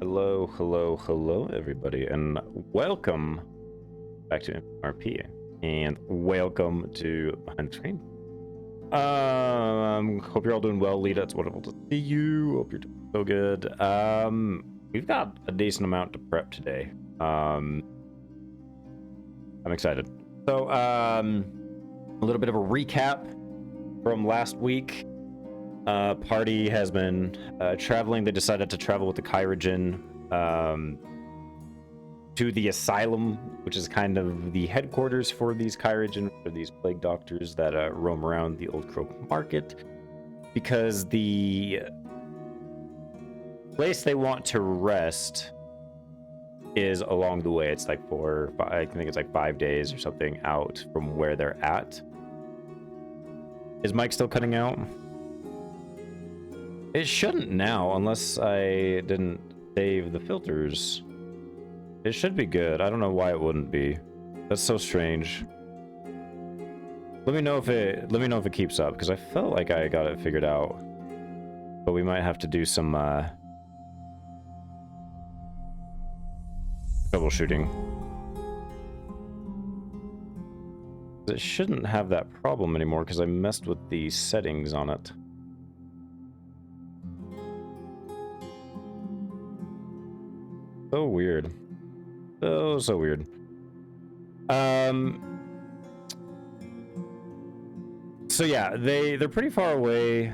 Hello, hello, hello, everybody, and welcome back to InfiniteRP, and welcome to Behind the Screen. Hope you're all doing well, Lita. It's wonderful to see you. Hope you're doing so good. We've got a decent amount to prep today. I'm excited. So, a little bit of a recap from last week. Party has been traveling. They decided to travel with the Kyrogen to the asylum, which is kind of the headquarters for these Kyrogen, for these plague doctors that roam around the Old Croak Market, because the place they want to rest is along the way. It's like I think it's like 5 days or something out from where they're at. Is Mike still cutting out? It shouldn't now, unless I didn't save the filters. It should be good. I don't know why it wouldn't be. That's so strange. Let me know if it keeps up, because I felt like I got it figured out. But we might have to do some troubleshooting. It shouldn't have that problem anymore because I messed with the settings on it. So weird. So weird. So yeah, they're pretty far away.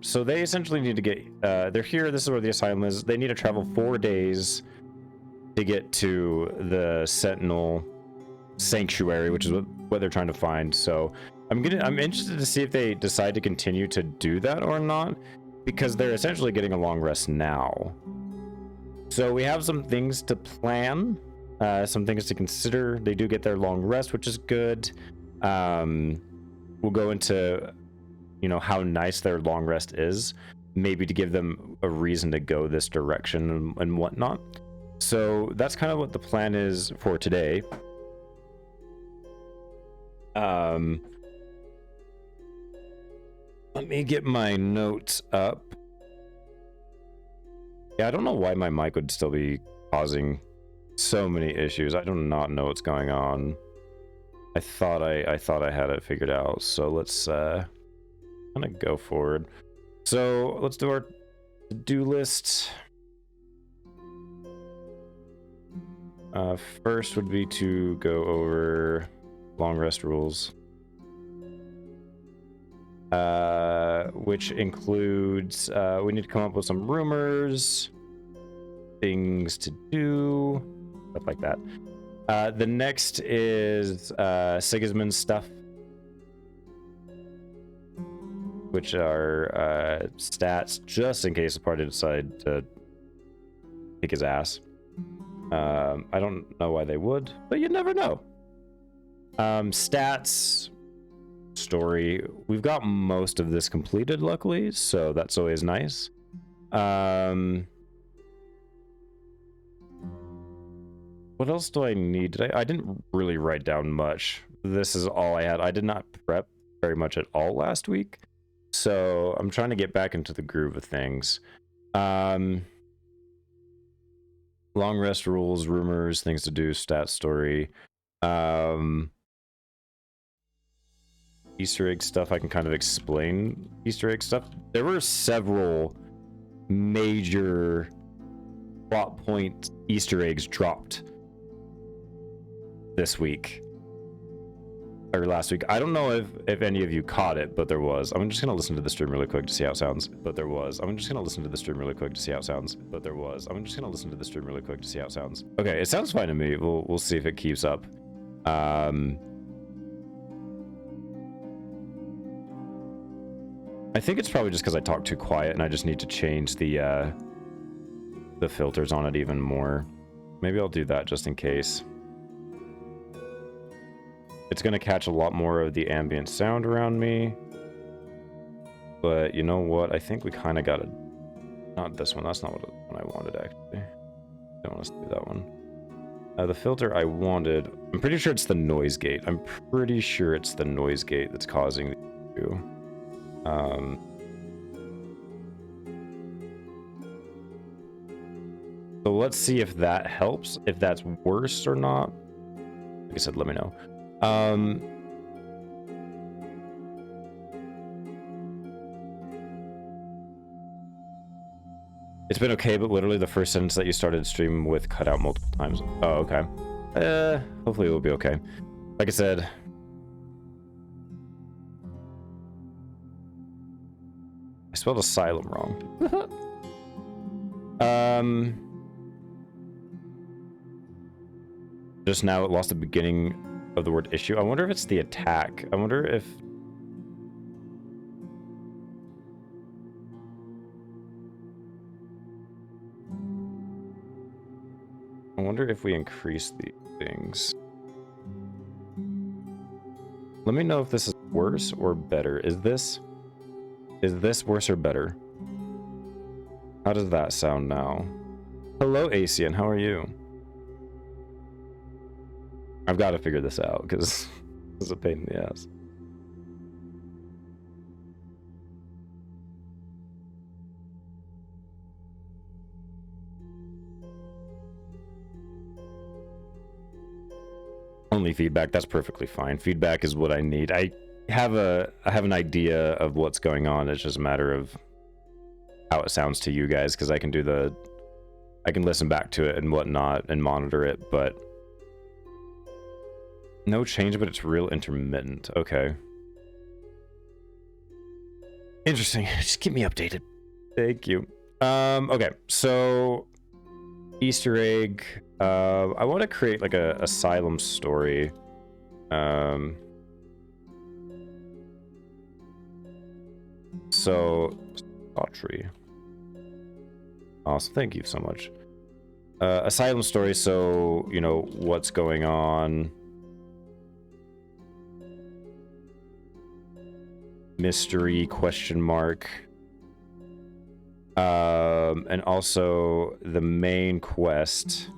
So they essentially need to get they're here. This is where the asylum is. They need to travel 4 days to get to the Sentinel Sanctuary, which is what they're trying to find. So I'm interested to see if they decide to continue to do that or not, because they're essentially getting a long rest now. So we have some things to plan, some things to consider. They do get their long rest, which is good. We'll go into, how nice their long rest is, maybe to give them a reason to go this direction and whatnot. So that's kind of what the plan is for today. Let me get my notes up. Yeah, I don't know why my mic would still be causing so many issues. I do not know what's going on. I thought I had it figured out. So let's kind of go forward. So let's do our to-do list. First would be to go over long rest rules, which includes we need to come up with some rumors, things to do, stuff like that. The next is Sigismund's stuff, which are stats, just in case the party decide to kick his ass. I don't know why they would, but you never know. Stats, story, we've got most of this completed, luckily, so that's always nice. What else do I need? I didn't really write down much. This is all I had. I did not prep very much at all last week, so I'm trying to get back into the groove of things. Long rest rules, rumors, things to do, stat story. Easter egg stuff, I can kind of explain Easter egg stuff. There were several major plot point Easter eggs dropped this week or last week. I don't know if any of you caught it, but there was. I'm just gonna listen to the stream really quick to see how it sounds. But there was. I'm just gonna listen to the stream really quick to see how it sounds. But there was. I'm just gonna listen to the stream really quick to see how it sounds. Okay, it sounds fine to me. We'll see if it keeps up. I think it's probably just because I talk too quiet and I just need to change the filters on it even more. Maybe I'll do that just in case. It's going to catch a lot more of the ambient sound around me. But you know what? I think we kind of got it. Not this one. That's not what I wanted, actually. I don't want us to do that one. The filter I wanted... I'm pretty sure it's the noise gate. I'm pretty sure it's the noise gate that's causing the issue. So let's see if that helps, if that's worse or not. Like I said, let me know. It's been okay, but literally the first sentence that you started stream with cut out multiple times. Oh, okay. Hopefully it will be okay. Like I said, I spelled asylum wrong. Just now it lost the beginning of the word issue. I wonder if it's the attack. I wonder if... I wonder if we increase these things. Let me know if this is worse or better. Is this worse or better? How does that sound now? Hello, Asian. How are you? I've got to figure this out because it's a pain in the ass. Only feedback. That's perfectly fine. Feedback is what I need. I have an idea of what's going on. It's just a matter of how it sounds to you guys, because I can listen back to it and whatnot and monitor it, but no change, but it's real intermittent. Okay. Interesting. Just keep me updated. Thank you. Okay, so Easter egg. I want to create like a asylum story. So Autry. Awesome, thank you so much. Asylum story, so you know what's going on. Mystery question mark. And also the main quest.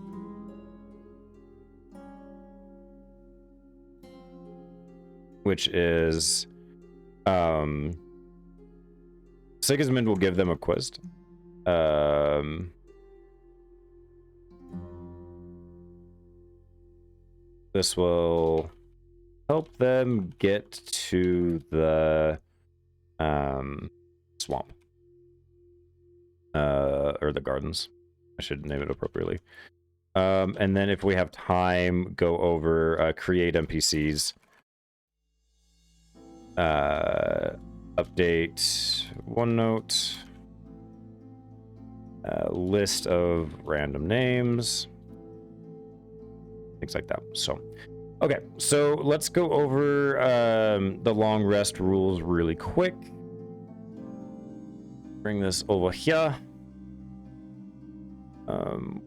Which is Sigismund will give them a quest. This will help them get to the swamp. Or the gardens. I should name it appropriately. And then if we have time, go over create NPCs. Update OneNote. List of random names. Things like that. So, okay. So let's go over the long rest rules really quick. Bring this over here.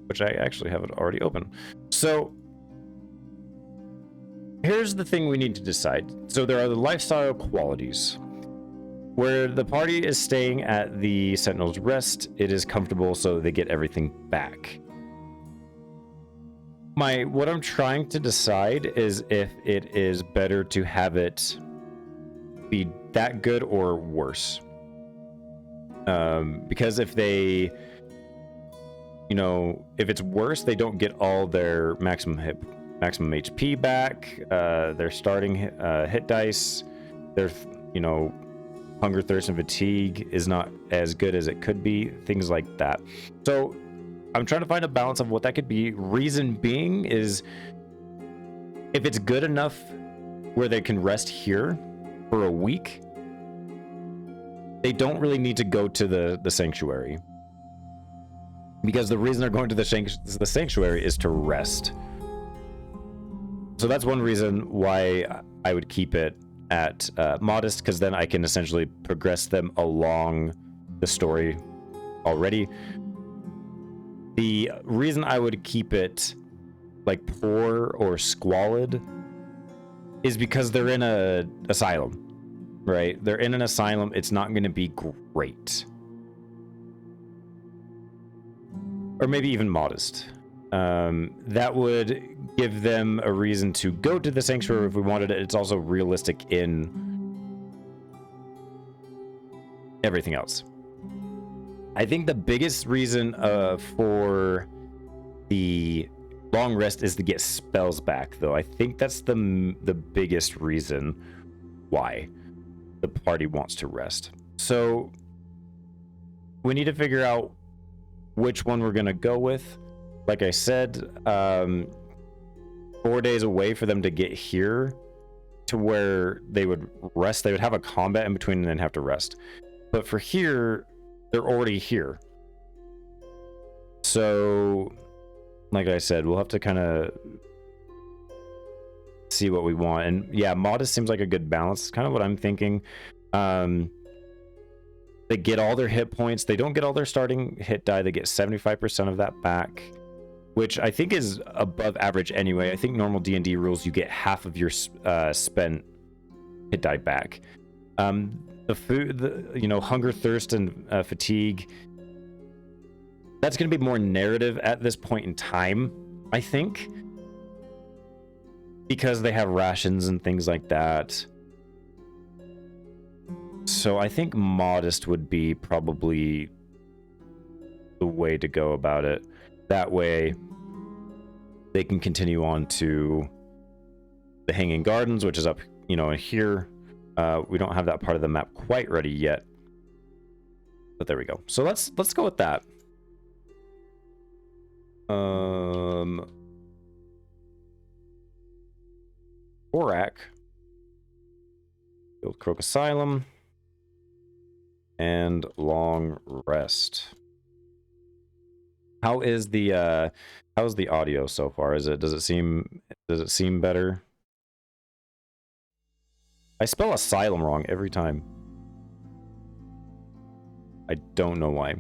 Which I actually have it already open. So here's the thing we need to decide. So there are the lifestyle qualities. Where the party is staying at the Sentinel's Rest, it is comfortable, so they get everything back. What I'm trying to decide is if it is better to have it be that good or worse. Because if they, if it's worse, they don't get all their maximum HP back. Their starting hit dice, their hunger, thirst, and fatigue is not as good as it could be. Things like that. So I'm trying to find a balance of what that could be. Reason being is if it's good enough where they can rest here for a week, they don't really need to go to the sanctuary. Because the reason they're going to the sanctuary is to rest. So that's one reason why I would keep it at modest, because then I can essentially progress them along the story already. The reason I would keep it like poor or squalid is because they're in an asylum, right? They're in an asylum. It's not going to be great. Or maybe even modest. That would give them a reason to go to the sanctuary if we wanted it. It's also realistic in everything else. I think the biggest reason for the long rest is to get spells back, though. I think that's the biggest reason why the party wants to rest. So we need to figure out which one we're going to go with. Like I said, 4 days away for them to get here to where they would rest. They would have a combat in between and then have to rest. But for here, they're already here. So, like I said, we'll have to kind of see what we want. And yeah, modest seems like a good balance. It's kind of what I'm thinking. They get all their hit points. They don't get all their starting hit die. They get 75% of that back, which I think is above average anyway. I think normal D&D rules, you get half of your spent hit die back. The food, hunger, thirst, and fatigue, that's going to be more narrative at this point in time, I think, because they have rations and things like that. So I think modest would be probably the way to go about it. That way they can continue on to the Hanging Gardens, which is up, here. We don't have that part of the map quite ready yet, but there we go. So let's go with that. Borak, Build Croak Asylum, and Long Rest. How's the audio so far? Does it seem better? I spell asylum wrong every time. I don't know why.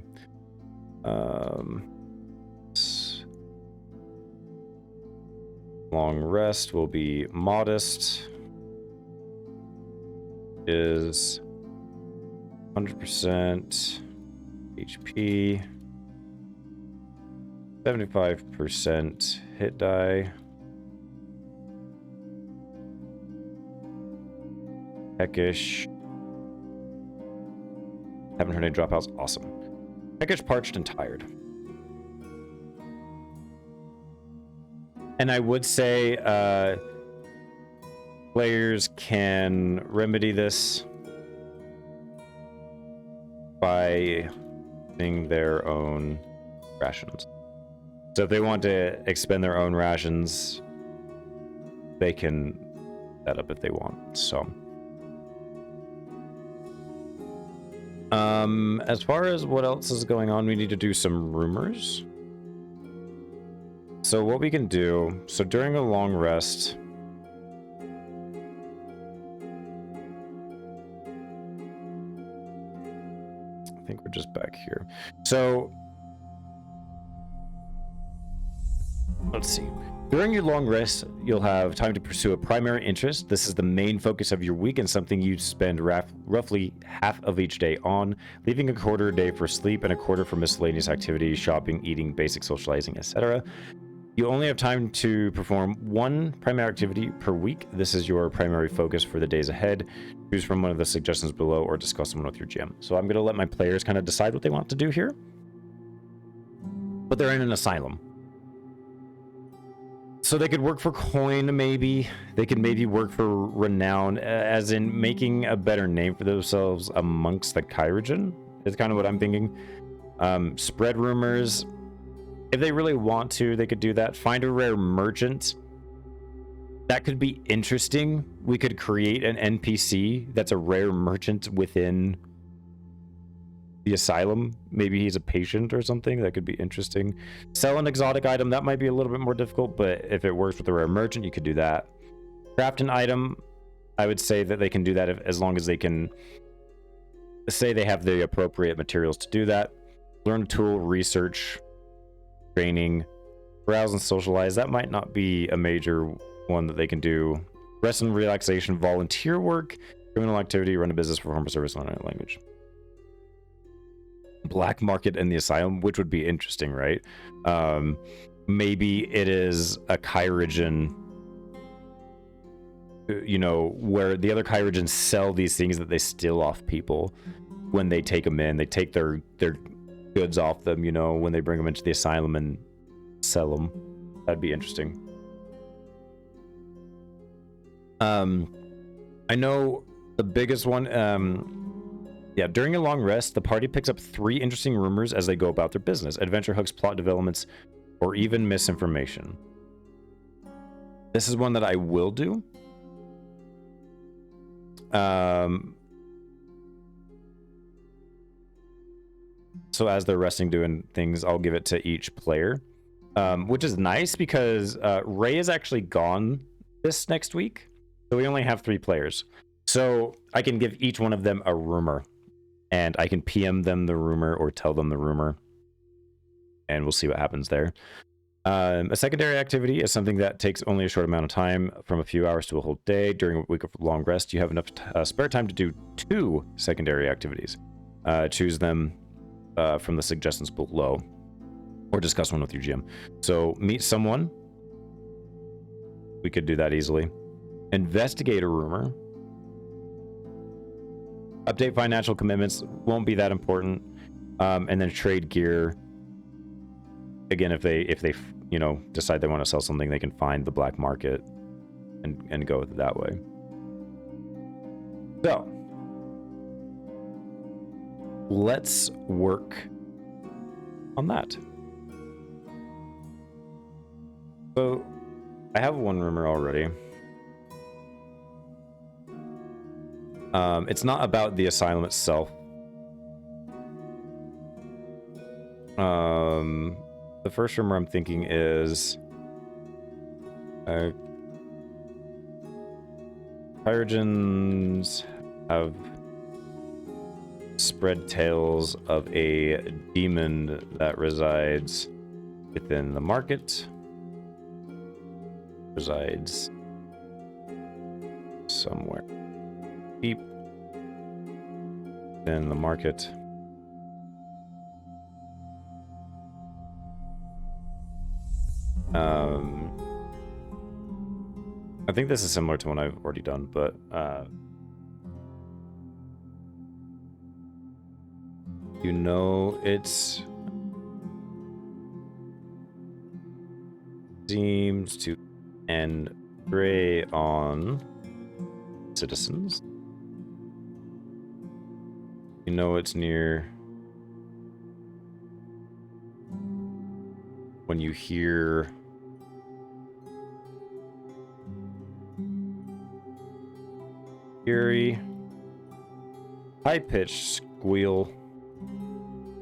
Long rest will be modest. Is 100% HP. 75% hit die. Peckish. Haven't heard any dropouts. Awesome. Peckish, parched, and tired. And I would say players can remedy this by using their own rations. So if they want to expend their own rations, they can set up if they want. So as far as what else is going on, we need to do some rumors. So what we can do, so during a long rest, I think we're just back here. So let's see. During your long rest, you'll have time to pursue a primary interest. This is the main focus of your week and something you spend roughly half of each day on, leaving a quarter a day for sleep and a quarter for miscellaneous activities, shopping, eating, basic socializing, etc. You only have time to perform one primary activity per week. This is your primary focus for the days ahead. Choose from one of the suggestions below or discuss them with your GM. So I'm going to let my players kind of decide what they want to do here. But they're in an asylum. So they could work for coin, maybe. They could maybe work for renown, as in making a better name for themselves amongst the Kyrogen, is kind of what I'm thinking. Spread rumors. If they really want to, they could do that. Find a rare merchant. That could be interesting. We could create an NPC that's a rare merchant within the asylum. Maybe he's a patient or something. That could be interesting. Sell an exotic item. That might be a little bit more difficult, but if it works with a rare merchant, you could do that. Craft an item. I would say that they can do that as long as they can say they have the appropriate materials to do that. Learn a tool, research, training, browse and socialize. That might not be a major one that they can do. Rest and relaxation, volunteer work, criminal activity, run a business, perform a service, learn a language. Black market in the asylum, which would be interesting, right? Maybe it is a Kyrogen, where the other Kyrogens sell these things that they steal off people when they take them in. They take their goods off them, when they bring them into the asylum and sell them. That'd be interesting. I know the biggest one. Yeah, during a long rest, the party picks up 3 interesting rumors as they go about their business: adventure hooks, plot developments, or even misinformation. This is one that I will do. So as they're resting doing things, I'll give it to each player, which is nice because Ray is actually gone this next week, so we only have 3 players. So I can give each one of them a rumor, and I can PM them the rumor or tell them the rumor, and we'll see what happens there. A secondary activity is something that takes only a short amount of time, from a few hours to a whole day. During a week of long rest, you have enough spare time to do 2 secondary activities. Choose them from the suggestions below, or discuss one with your GM. So meet someone. We could do that easily. Investigate a rumor. Update financial commitments. Won't be that important. And then trade gear. Again, if they decide they want to sell something, they can find the black market and go with it that way. So let's work on that. So I have one rumor already. It's not about the asylum itself. The first rumor I'm thinking is Pyrogens have spread tales of a demon that resides within the market. Resides somewhere deep in the market. I think this is similar to one I've already done, but it's seems to prey on citizens. It's near when you hear eerie, high-pitched squeal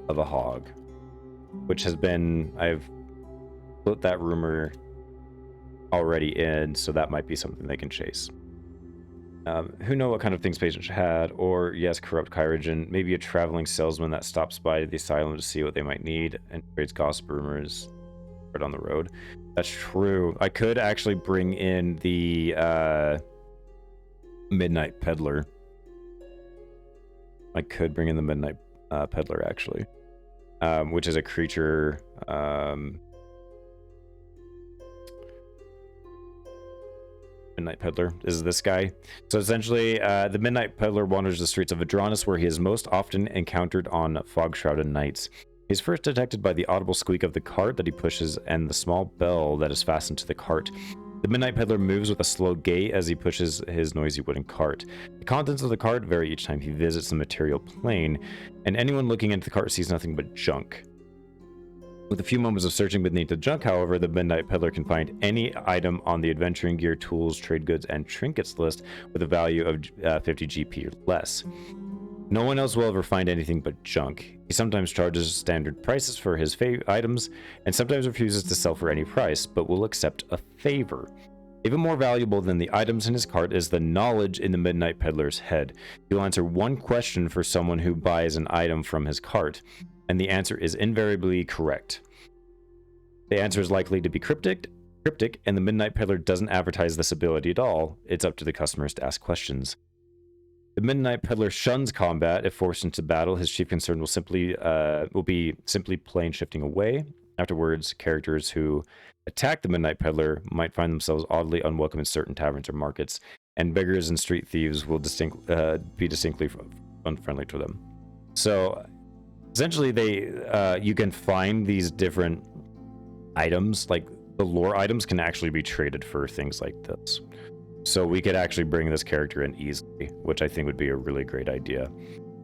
of a hog, which has been, I've put that rumor already in, so that might be something they can chase. Who know what kind of things patients had, or yes, corrupt Kyrogen, maybe a traveling salesman that stops by the asylum to see what they might need and trades gossip rumors right on the road. That's true. I could actually bring in the Midnight Peddler. I could bring in the Midnight Peddler, actually, which is a creature. Midnight Peddler is this guy. So essentially, the Midnight Peddler wanders the streets of Vedranis, where he is most often encountered on fog-shrouded nights. He's first detected by the audible squeak of the cart that he pushes and the small bell that is fastened to the cart. The Midnight Peddler moves with a slow gait as he pushes his noisy wooden cart. The contents of the cart vary each time he visits the material plane, and anyone looking into the cart sees nothing but junk. With a few moments of searching beneath the junk, however, the Midnight Peddler can find any item on the adventuring gear, tools, trade goods, and trinkets list with a value of 50 GP or less. No one else will ever find anything but junk. He sometimes charges standard prices for his items, and sometimes refuses to sell for any price, but will accept a favor. Even more valuable than the items in his cart is the knowledge in the Midnight Peddler's head. He will answer one question for someone who buys an item from his cart, and the answer is invariably correct. The answer is likely to be cryptic, and the Midnight Peddler doesn't advertise this ability at all. It's up to the customers to ask questions. The Midnight Peddler shuns combat. If forced into battle, his chief concern will be simply plane shifting away. Afterwards, characters who attack the Midnight Peddler might find themselves oddly unwelcome in certain taverns or markets, and beggars and street thieves will be distinctly unfriendly to them. So essentially, you can find these different items, like the lore items, can actually be traded for things like this. So we could actually bring this character in easily, which I think would be a really great idea.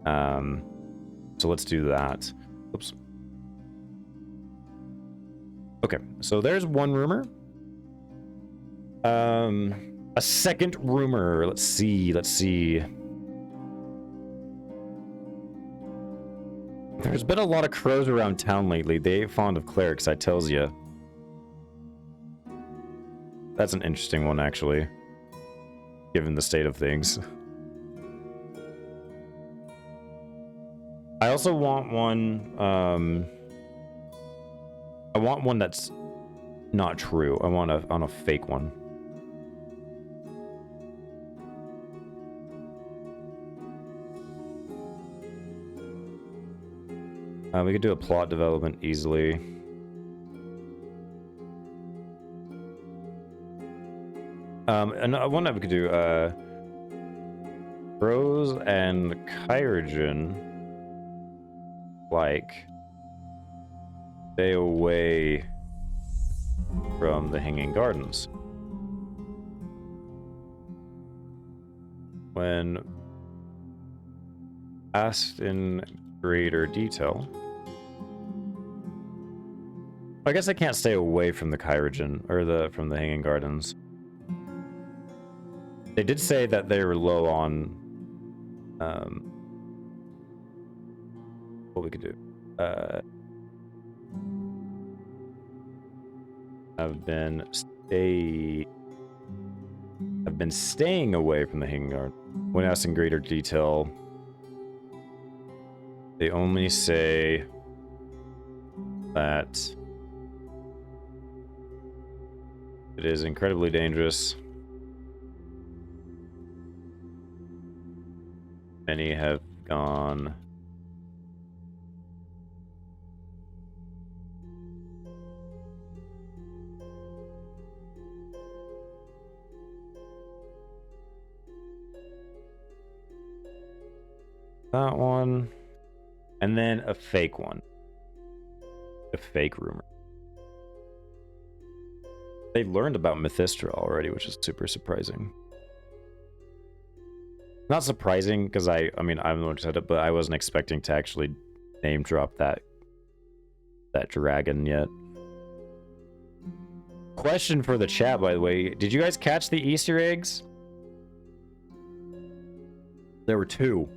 So let's do that. Oops. Okay, so there's one rumor. A second rumor. Let's see. There's been a lot of crows around town lately. They ain't fond of clerics, I tells ya. That's an interesting one, actually, given the state of things. I also want one, I want one that's not true. I want a fake one. We could do a plot development easily. And one that we could do, Rose and Kyrogen, like, stay away from the Hanging Gardens. When asked in greater detail, I guess I can't stay away from the Kyrogen, or from the Hanging Gardens. They did say that they were low on, what we could do. I've been staying away from the Hanging Garden. When asked in greater detail, they only say that it is incredibly dangerous. Many have gone that one, and then a fake one, a fake rumor. They learned about Mythistra already, which is super surprising. Not surprising, because I mean, I'm the one who said it, but I wasn't expecting to actually name drop that dragon yet. Question for the chat, by the way. Did you guys catch the Easter eggs? There were two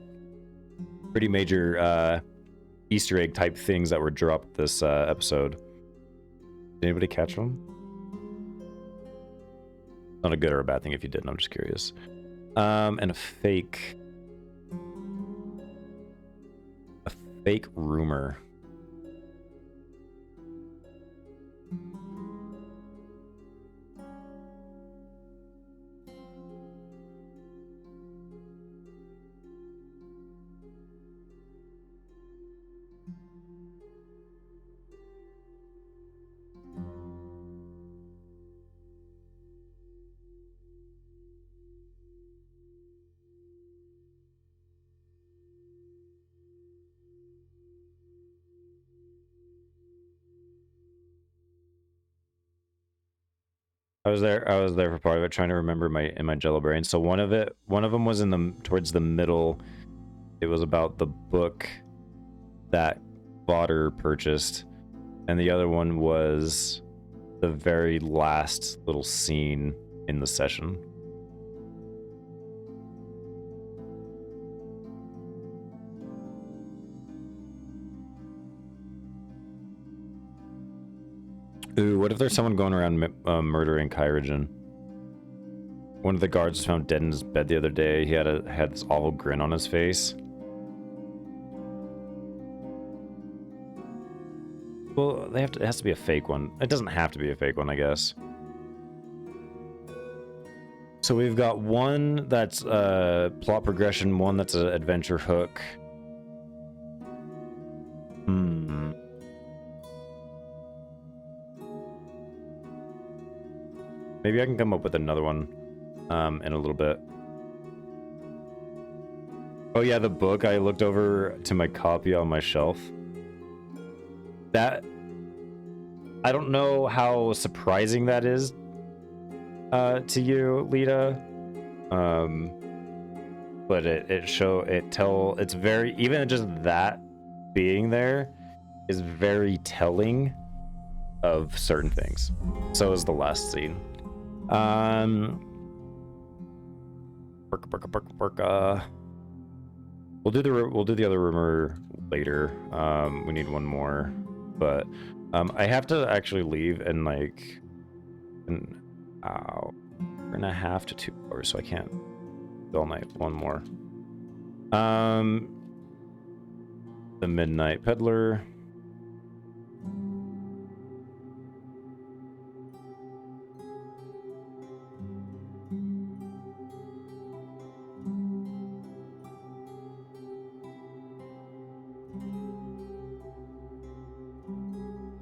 pretty major Easter egg type things that were dropped this episode. Did anybody catch them? Not a good or a bad thing if you didn't, I'm just curious. And a fake rumor. I was there for part of it, trying to remember in my jello brain. So one of them was towards the middle. It was about the book that Botter purchased, and the other one was the very last little scene in the session. Ooh, what if there's someone going around murdering Kyrogen? One of the guards was found dead in his bed the other day. He had this awful grin on his face. Well, it has to be a fake one. It doesn't have to be a fake one, I guess. So we've got one that's plot progression, one that's an adventure hook. Maybe I can come up with another one in a little bit. Oh yeah, the book. I looked over to my copy on my shelf. I don't know how surprising that is to you, Lita. But it's very, even just that being there is very telling of certain things. So is the last scene. We'll do the other rumor later. We need one more, but I have to actually leave in like an hour and a half to 2 hours, so I can't do all night. One more. The Midnight Peddler.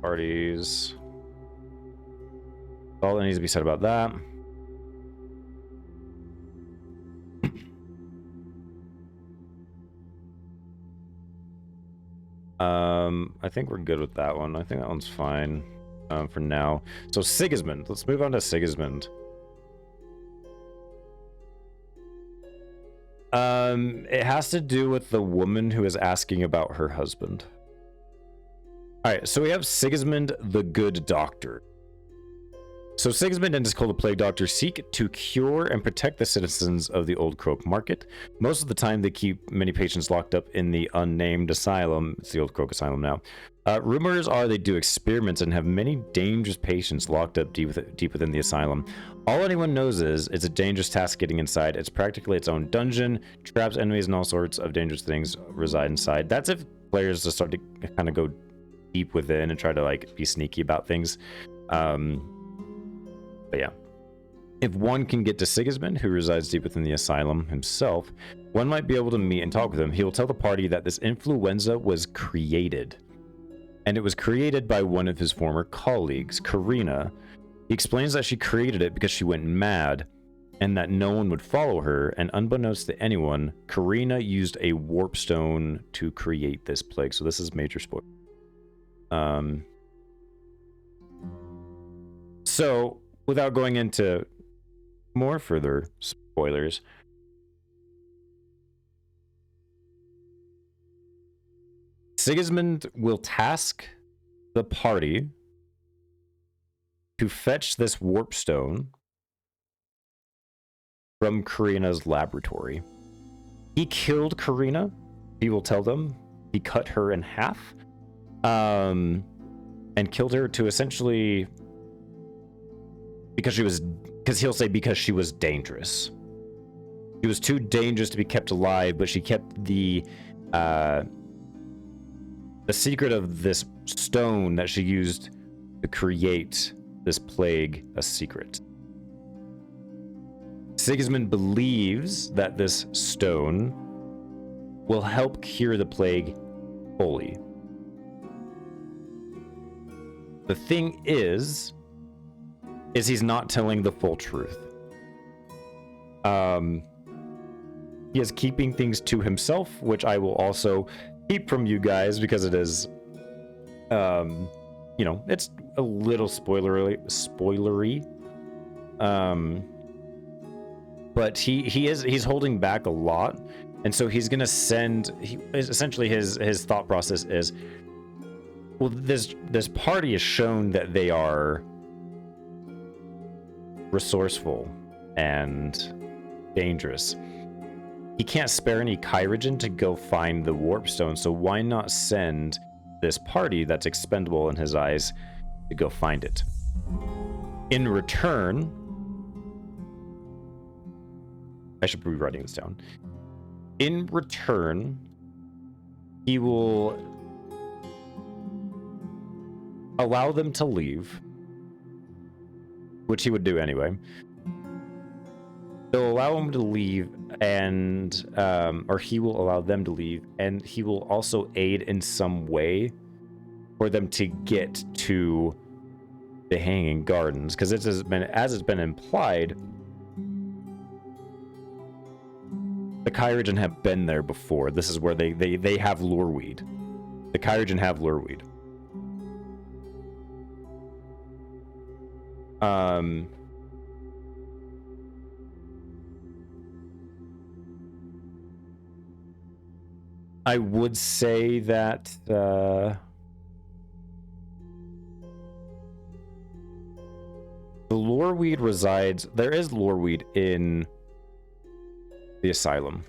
Parties. All that needs to be said about that. I think we're good with that one. I think that one's fine for now. So Sigismund. Let's move on to Sigismund. It has to do with the woman who is asking about her husband. All right, so we have Sigismund the Good Doctor. So Sigismund and his cold plague doctor seek to cure and protect the citizens of the Old Croak Market. Most of the time, they keep many patients locked up in the unnamed asylum. It's the Old Croak Asylum now. Rumors are they do experiments and have many dangerous patients locked up deep within the asylum. All anyone knows is it's a dangerous task getting inside. It's practically its own dungeon. Traps, enemies, and all sorts of dangerous things reside inside. That's if players just start to kind of go deep within and try to like be sneaky about things. But yeah, if one can get to Sigismund, who resides deep within the asylum himself, one might be able to meet and talk with him. He will tell the party that this influenza was created, and it was created by one of his former colleagues, Karina. He explains that she created it because she went mad and that no one would follow her, and unbeknownst to anyone, Karina used a warp stone to create this plague. So this is major spoiler. So without going into more further spoilers, Sigismund will task the party to fetch this warp stone from Karina's laboratory. He killed Karina. He will tell them he cut her in half, and killed her to essentially because he'll say because she was dangerous. She was too dangerous to be kept alive, but she kept the secret of this stone that she used to create this plague a secret. Sigismund believes that this stone will help cure the plague fully. The thing is he's not telling the full truth. He is keeping things to himself, which I will also keep from you guys because it is, it's a little spoilery. But he's holding back a lot, and so he's gonna essentially his thought process is, well, this party has shown that they are resourceful and dangerous. He can't spare any Kyrogen to go find the warp stone, so why not send this party that's expendable in his eyes to go find it? In return, I should be writing this down. In return, he will allow them to leave, which he would do anyway. They'll allow him to leave, and or he will allow them to leave, and he will also aid in some way for them to get to the Hanging Gardens, because as it's been implied, the Kyrogen have been there before. This is where they have lureweed. The Kyrogen have lureweed. I would say that the loreweed resides. There is loreweed in the asylum.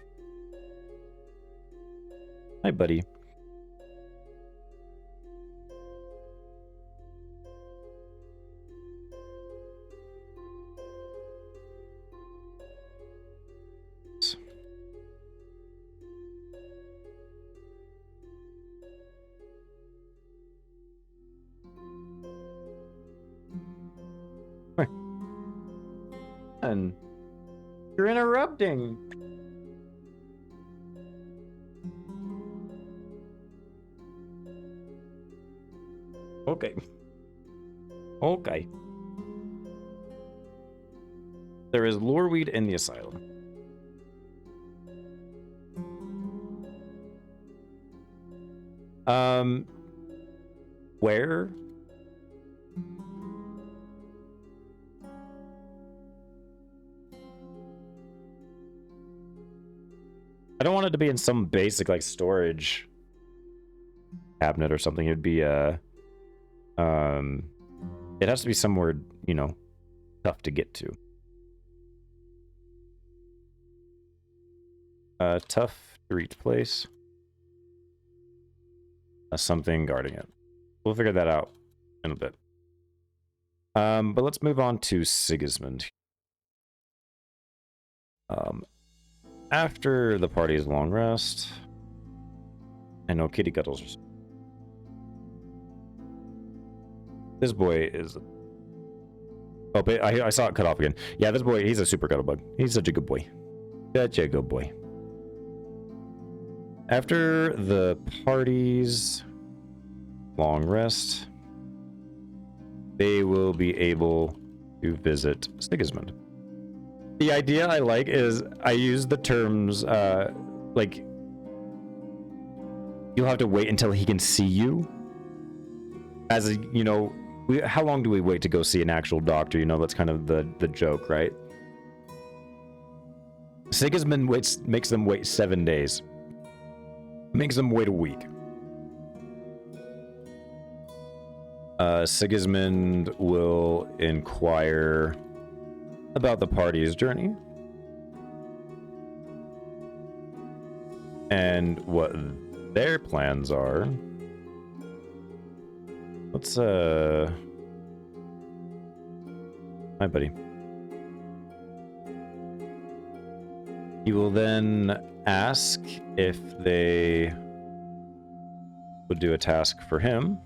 Hi, buddy. And you're interrupting. Okay. Okay. There is loreweed in the asylum. Where? I don't want it to be in some basic like storage cabinet or something. It'd be it has to be somewhere, you know, tough to get to. Tough to reach place. Something guarding it. We'll figure that out in a bit. But let's move on to Sigismund. After the party's long rest, I know kitty cuddles. This boy is. Oh, I saw it cut off again. Yeah, this boy, he's a super cuddle bug. He's such a good boy. Such a good boy. After the party's long rest, they will be able to visit Sigismund. The idea I like is I use the terms like you'll have to wait until he can see you. As a, you know, how long do we wait to go see an actual doctor? You know, that's kind of the joke, right? Sigismund makes them wait 7 days. Makes them wait a week. Sigismund will inquire about the party's journey and what their plans are. Let's hi, buddy. He will then ask if they would do a task for him.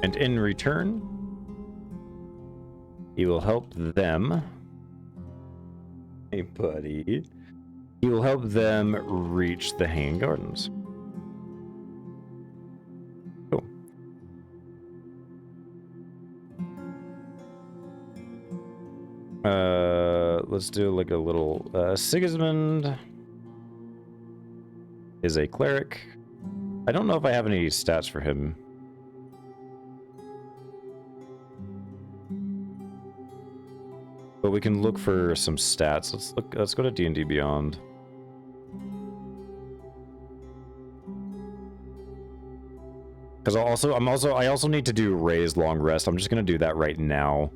And in return, he will help them. Hey, buddy. He will help them reach the Hanging Gardens. Cool. Let's do like a little Sigismund is a cleric. I don't know if I have any stats for him. But we can look for some stats. Let's go to D&D Beyond. Because I also need to do Raise Long Rest. I'm just gonna do that right now.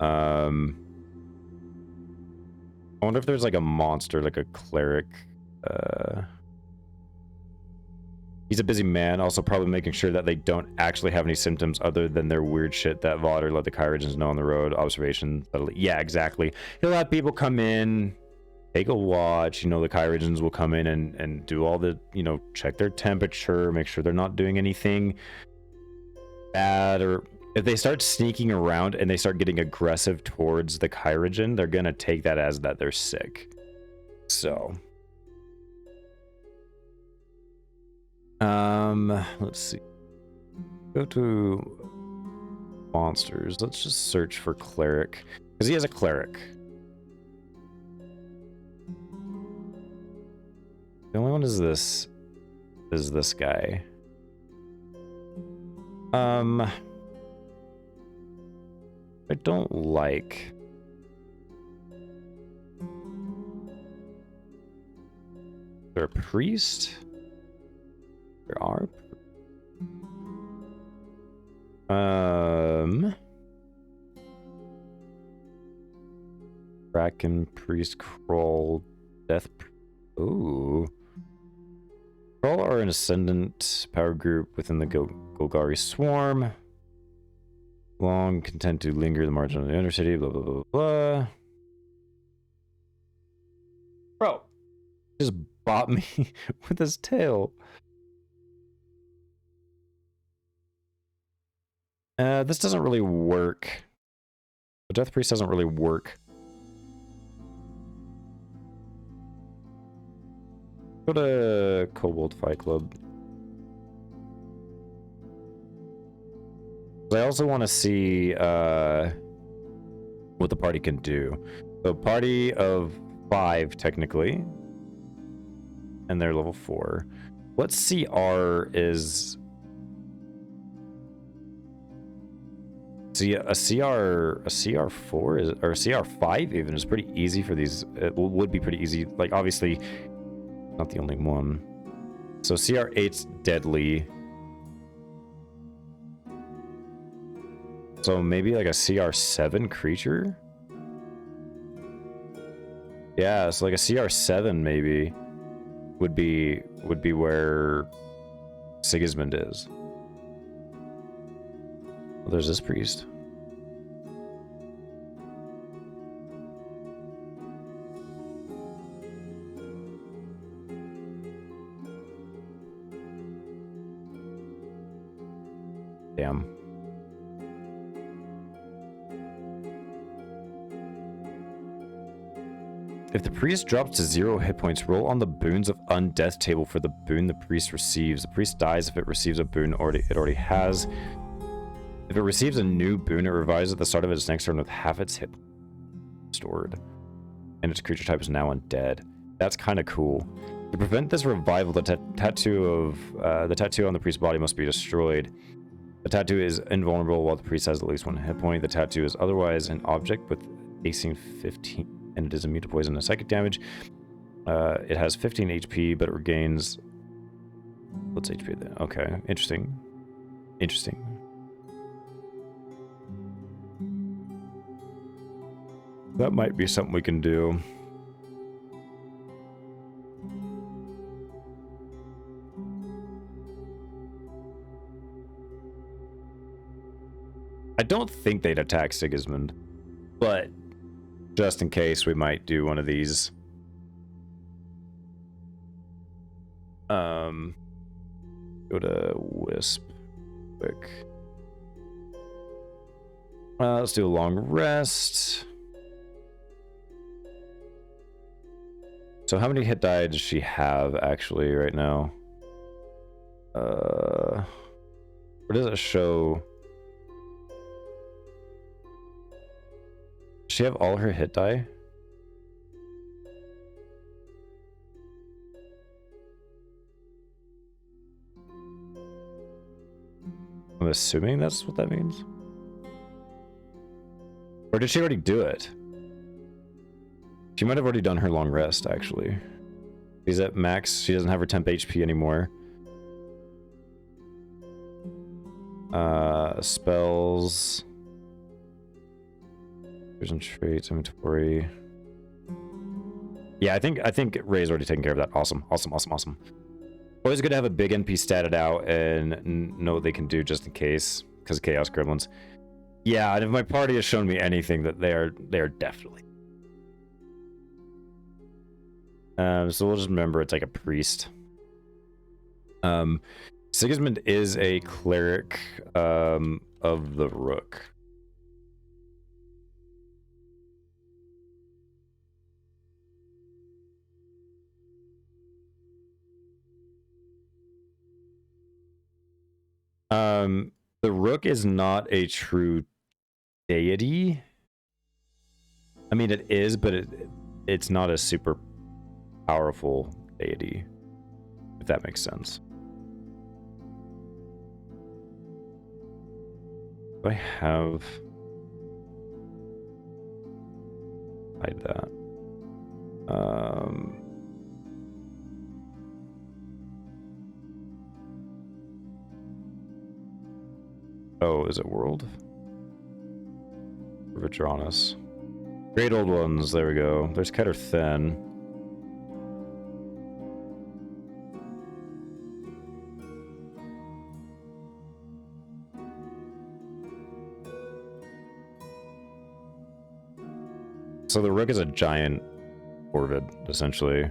I wonder if there's like a monster, like a cleric. He's a busy man, also probably making sure that they don't actually have any symptoms other than their weird shit that Vaughter let the Kyrians know on the road. Observation. Yeah, exactly. He'll have people come in, take a watch. You know, the Kyrians will come in and do all the, you know, check their temperature, make sure they're not doing anything bad. Or if they start sneaking around and they start getting aggressive towards the Kyrian, they're going to take that as that they're sick. So... let's see. Go to monsters. Let's just search for cleric, because he has a cleric. The only one is this guy. I don't like. Is there a priest? There are. Kraken, priest, crawl, death. Ooh. Crawl are an ascendant power group within the Golgari swarm. Long, content to linger the margin of the inner city, blah, blah, blah, blah. Bro, just bought me with his tail. This doesn't really work. The Death Priest doesn't really work. Go to Kobold Fight Club. I also want to see what the party can do. So party of 5 technically, and they're level 4. What CR is? See, a CR4 is, or a CR5 even is pretty easy for these. It would be pretty easy. Like obviously, not the only one. So CR8's deadly. So maybe like a CR7 creature? Yeah, so like a CR7 maybe would be where Sigismund is. Well, there's this priest. Damn. If the priest drops to 0 hit points, roll on the boons of undeath table for the boon the priest receives. The priest dies if it receives a boon it already has. If it receives a new boon, it revives at the start of its next turn with half its hit stored. And its creature type is now undead. That's kind of cool. To prevent this revival, the tattoo on the priest's body must be destroyed. The tattoo is invulnerable while the priest has at least 1 hit point. The tattoo is otherwise an object with AC 15, and it is immune to poison and psychic damage. It has 15 HP, but it regains... What's HP then? Okay, interesting. Interesting. That might be something we can do. I don't think they'd attack Sigismund, but just in case, we might do one of these. Go to Wisp quick. Let's do a long rest. So how many hit die does she have actually right now? Where does it show? Does she have all her hit die? I'm assuming that's what that means. Or did she already do it? She might have already done her long rest, actually. She's at max. She doesn't have her temp HP anymore. Spells. Vision traits, inventory. Yeah, I think Ray's already taken care of that. Awesome. Always good to have a big NP statted out and know what they can do just in case, because of Chaos Gremlins. Yeah, and if my party has shown me anything, that they are definitely. So we'll just remember it's like a priest. Sigismund is a cleric of the Rook. The Rook is not a true deity. I mean, it is, but it's not a super powerful deity, if that makes sense. Do I have... hide that. Oh, is it World? Vedranis. Great Old Ones, there we go. There's Keter Thin. So the Rook is a giant Corvid, essentially.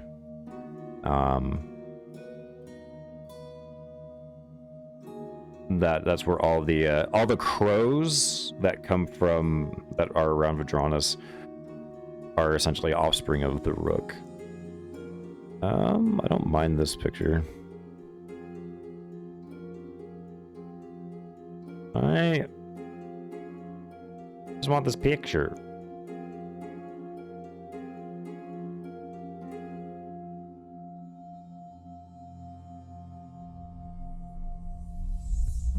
That's where all the crows that come from that are around Vedranis are essentially offspring of the Rook. I don't mind this picture. I just want this picture.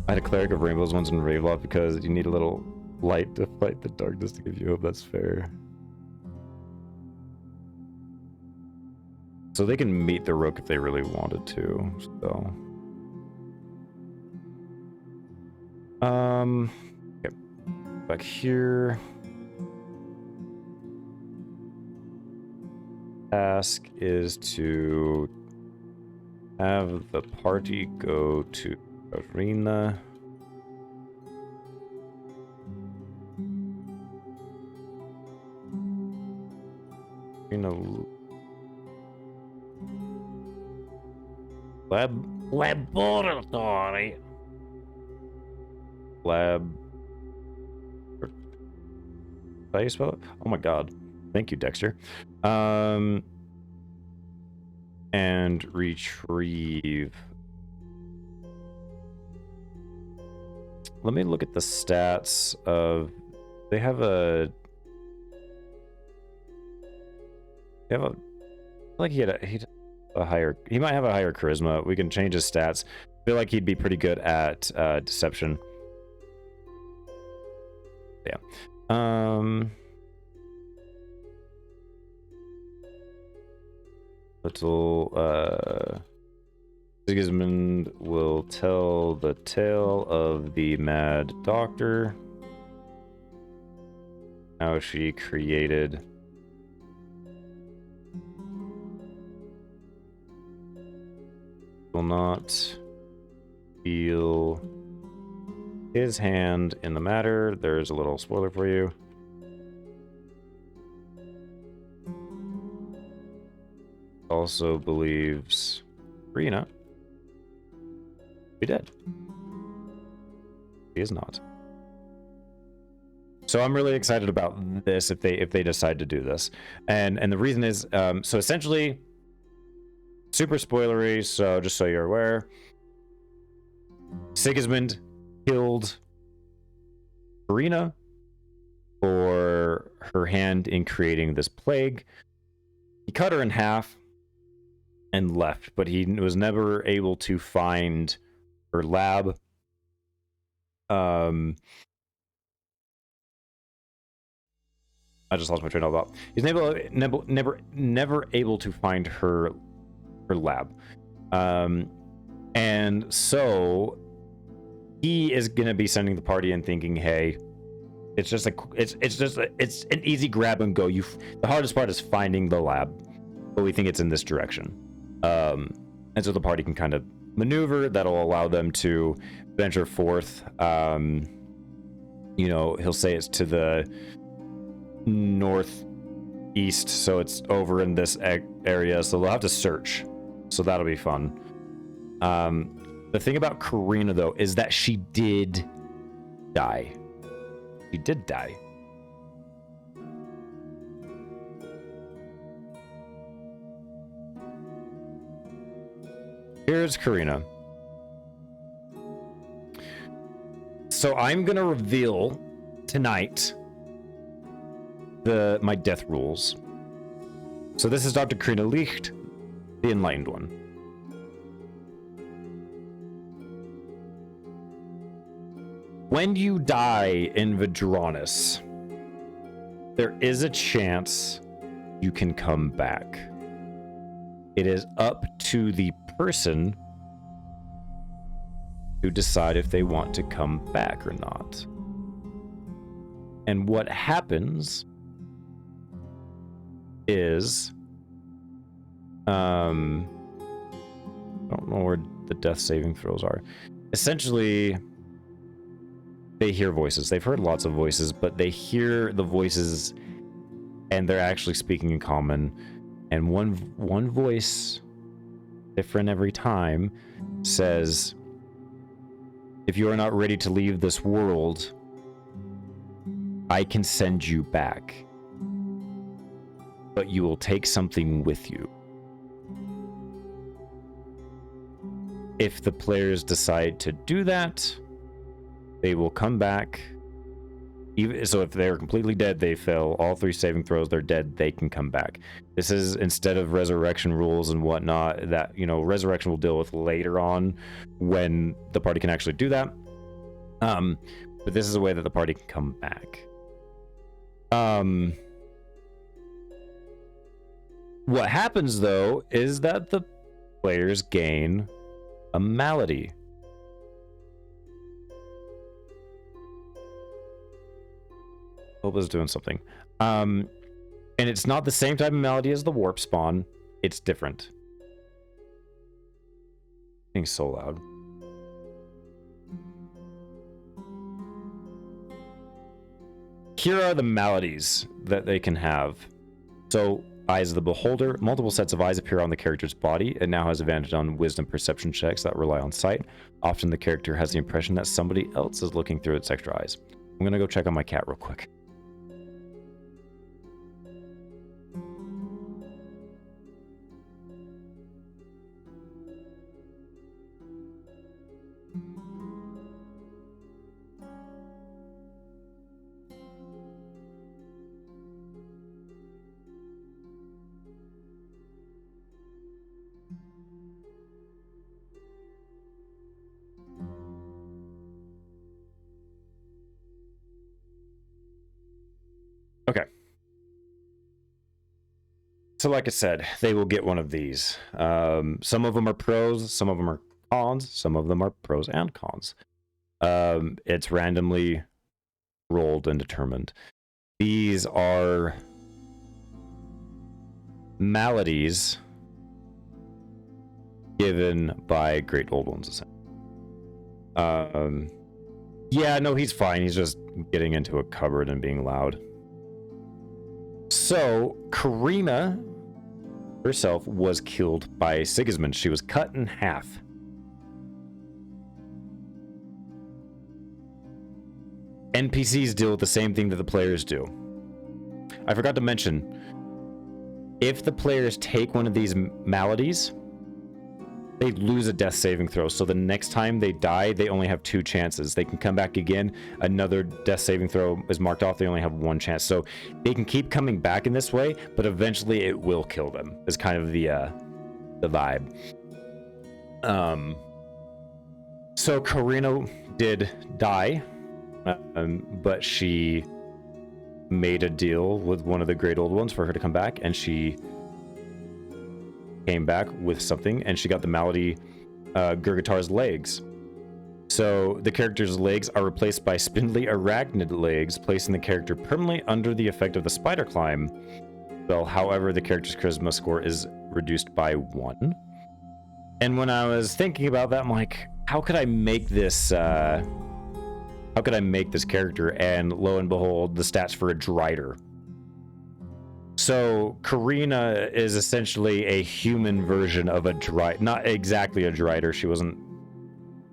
I had a Cleric of Rainbows once in Raveloft because you need a little light to fight the darkness to give you hope. That's fair. So they can meet the Rook if they really wanted to, so... Okay. Back here. Task is to have the party go to arena. Laboratory. Lab. How do you spell it? Oh my god. Thank you, Dexter. And retrieve. Let me look at the stats of... They have a... Like he had a higher... He might have a higher charisma. We can change his stats. I feel like he'd be pretty good at deception. Yeah. Sigismund will tell the tale of the Mad Doctor. How she created will not feel his hand in the matter. There's a little spoiler for you. Also believes Rena be dead. She is not. So I'm really excited about this if they decide to do this. And the reason is so essentially super spoilery, so just so you're aware, Sigismund killed Rena for her hand in creating this plague. He cut her in half and left, but he was never able to find her lab. I just lost my train of thought. He's never able to find her lab, and so he is gonna be sending the party and thinking, hey, it's an easy grab and go. The hardest part is finding the lab, but we think it's in this direction. And so the party can kind of maneuver. That'll allow them to venture forth. You know, he'll say it's to the northeast, so it's over in this area. So they'll have to search. So that'll be fun. The thing about Karina, though, is that she did die. She did die. Here's Karina. So I'm gonna reveal tonight my death rules. So this is Dr. Karina Licht, the Enlightened One. When you die in Vedranis, there is a chance you can come back. It is up to the person to decide if they want to come back or not. And what happens is, I don't know where the death saving throws are. Essentially, they hear voices. They've heard lots of voices, but they hear the voices and they're actually speaking in common. And one voice, different every time, says, if you are not ready to leave this world, I can send you back, but you will take something with you. If the players decide to do that, they will come back. So if they're completely dead, they fail all 3 saving throws, they're dead, they can come back. This is instead of resurrection rules and whatnot that, you know, resurrection will deal with later on when the party can actually do that. But this is a way that the party can come back. What happens though is that the players gain a malady. Hope is doing something. And it's not the same type of malady as the warp spawn. It's different. Being so loud. Here are the maladies that they can have. So, Eyes of the Beholder. Multiple sets of eyes appear on the character's body. It now has advantage on wisdom perception checks that rely on sight. Often the character has the impression that somebody else is looking through its extra eyes. I'm going to go check on my cat real quick. Okay. So like I said, they will get one of these. Some of them are pros, some of them are cons, some of them are pros and cons. It's randomly rolled and determined. These are maladies given by Great Old Ones. Yeah, no, he's fine. He's just getting into a cupboard and being loud. So, Karina herself was killed by Sigismund. She was cut in half. NPCs deal with the same thing that the players do. I forgot to mention, if the players take one of these maladies, they lose a death saving throw. So the next time they die, they only have 2 chances. They can come back again. Another death saving throw is marked off. They only have 1 chance. So they can keep coming back in this way, but eventually it will kill them. Is kind of the vibe. So Karina did die, but she made a deal with one of the Great Old Ones for her to come back, and she came back with something, and she got the malady Gurgatar's legs. So the character's legs are replaced by spindly arachnid legs, placing the character permanently under the effect of the spider climb. Well, however, the character's charisma score is reduced by 1. And when I was thinking about that, I'm like, how could I make this character? And lo and behold, the stats for a Drider. So Karina is essentially a human version of a Drider. Not exactly a Drider. She wasn't,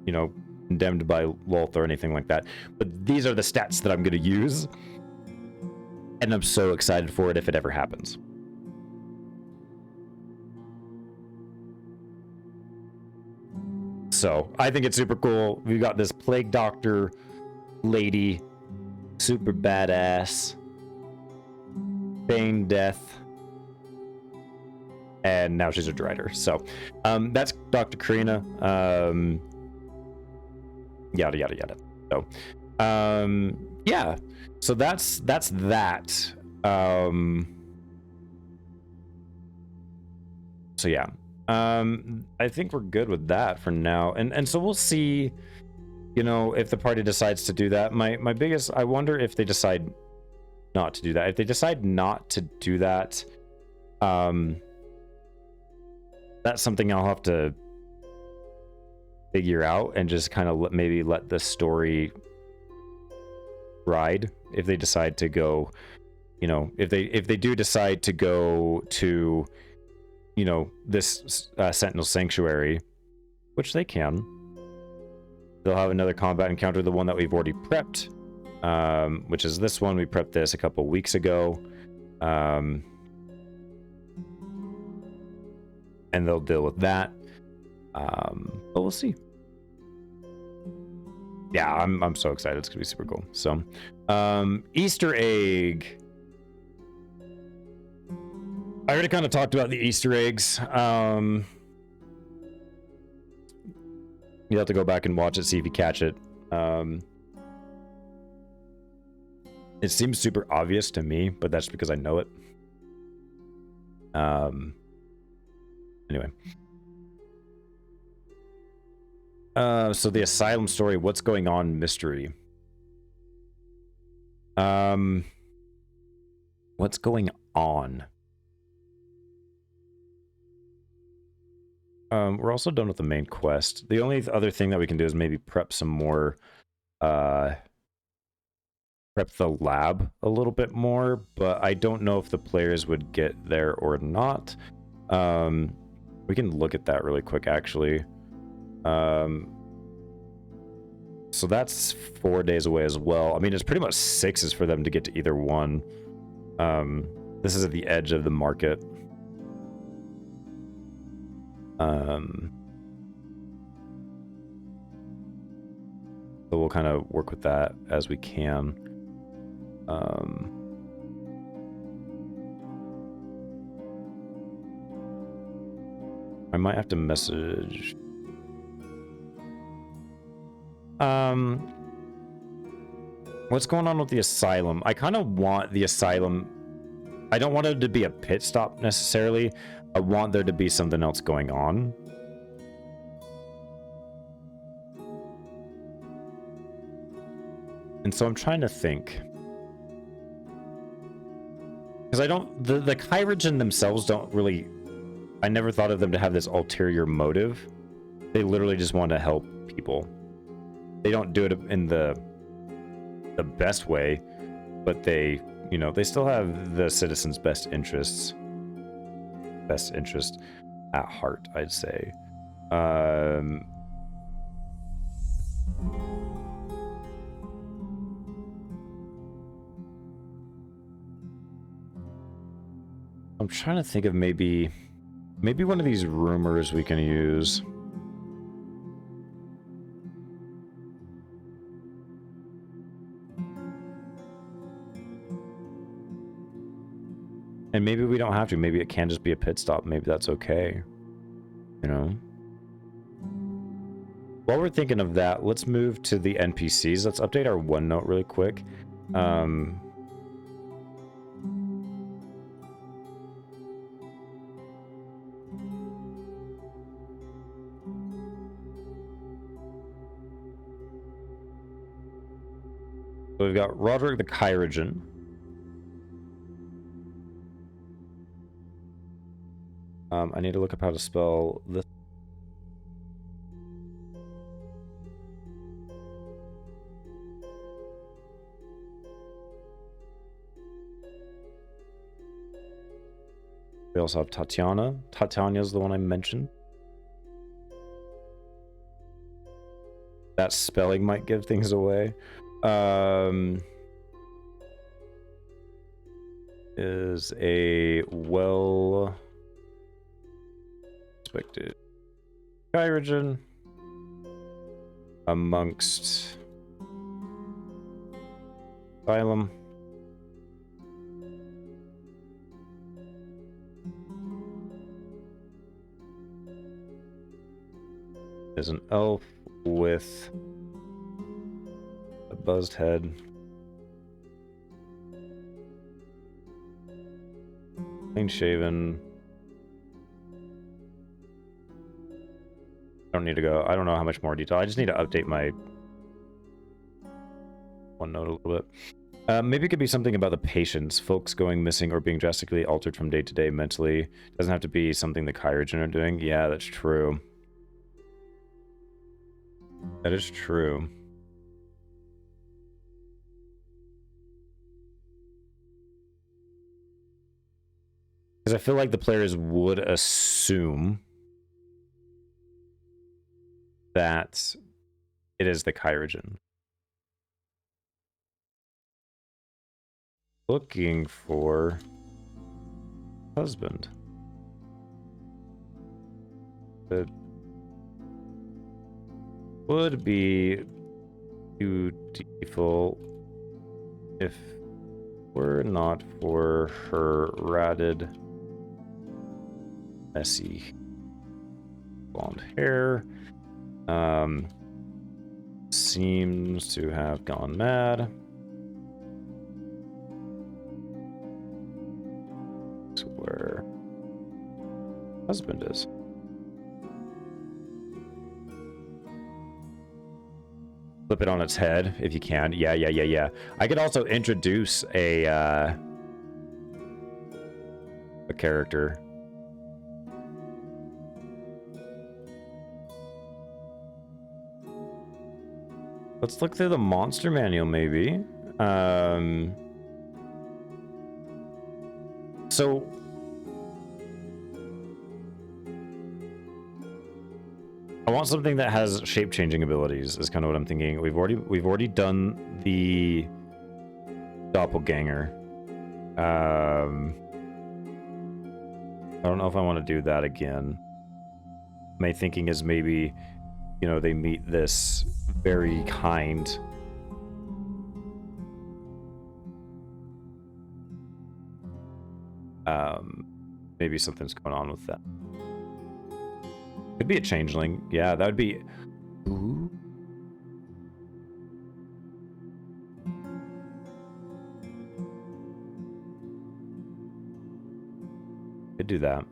you know, condemned by Lolth or anything like that. But these are the stats that I'm going to use. And I'm so excited for it if it ever happens. So I think it's super cool. We've got this Plague Doctor lady, super badass. Bane Death, and now she's a Drider. So that's Dr. Karina. Yada yada yada. So Yeah, so that's that. So yeah, I think we're good with that for now, and so we'll see, you know, if the party decides to do that. My biggest, I wonder if they decide not to do that. If they decide not to do that, that's something I'll have to figure out and just kind of maybe let the story ride. If they decide to go, you know, if they do decide to go to, you know, this Sentinel Sanctuary, which they can, they'll have another combat encounter, the one that we've already prepped, which is this one. We prepped this a couple weeks ago, and they'll deal with that, but we'll see. Yeah, I'm so excited. It's gonna be super cool. So Easter egg, I already kind of talked about the Easter eggs. You have to go back and watch it, see if you catch it. It seems super obvious to me, but that's because I know it. Anyway. So the asylum story, what's going on mystery. What's going on? We're also done with the main quest. The only other thing that we can do is maybe prep some more, prep the lab a little bit more, but I don't know if the players would get there or not. We can look at that really quick, actually. So that's 4 days away as well. I mean, it's pretty much 6 for them to get to either one. This is at the edge of the market. So we'll kind of work with that as we can. I might have to message. What's going on with the asylum? I kind of want the asylum. I don't want it to be a pit stop necessarily. I want there to be something else going on. And so I'm trying to think. Because I don't, the Kyrogen themselves don't really, I never thought of them to have this ulterior motive. They literally just want to help people. They don't do it in the best way, but they, you know, they still have the citizens' best interest at heart, I'd say. I'm trying to think of maybe one of these rumors we can use. And maybe we don't have to. Maybe it can just be a pit stop. Maybe that's okay. You know? While we're thinking of that, let's move to the NPCs. Let's update our OneNote really quick. So we've got Roderick the Kyrogen. I need to look up how to spell this. We also have Tatiana. Tatiana's the one I mentioned. That spelling might give things away. Is a well respected Kyrogen amongst Asylum. Is an elf with buzzed head. Clean shaven. I don't need to go. I don't know how much more detail. I just need to update my OneNote a little bit. Maybe it could be something about the patients, folks going missing or being drastically altered from day to day mentally. Doesn't have to be something the Kyrogen are doing. Yeah, that's true. That is true. Because I feel like the players would assume that it is the Kyrogen. Looking for husband. It would be beautiful if were not for her ratted, messy blonde hair. Seems to have gone mad. That's where husband is. Flip it on its head if you can. Yeah. I could also introduce a character. Let's look through the monster manual, maybe. So I want something that has shape-changing abilities. Is kind of what I'm thinking. We've already done the doppelganger. I don't know if I want to do that again. My thinking is maybe, you know, they meet this very kind maybe something's going on with that. Could be a changeling. Yeah, that would be. Ooh. Could do that.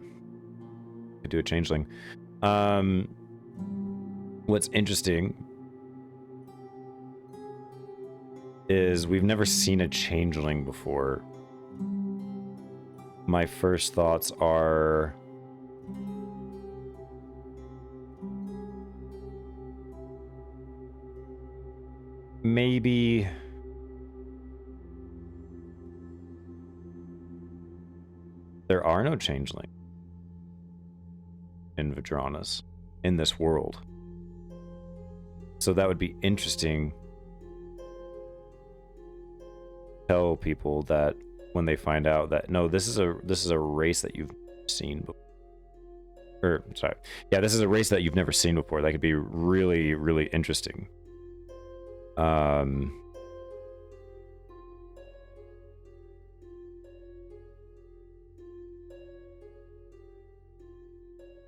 Could do a changeling. What's interesting is we've never seen a changeling before. My first thoughts are maybe there are no changelings in Vedranis, in this world. So that would be interesting. Tell people that when they find out that no, this is a race that you've seen before. Or sorry, yeah, this is a race that you've never seen before. That could be really, really interesting.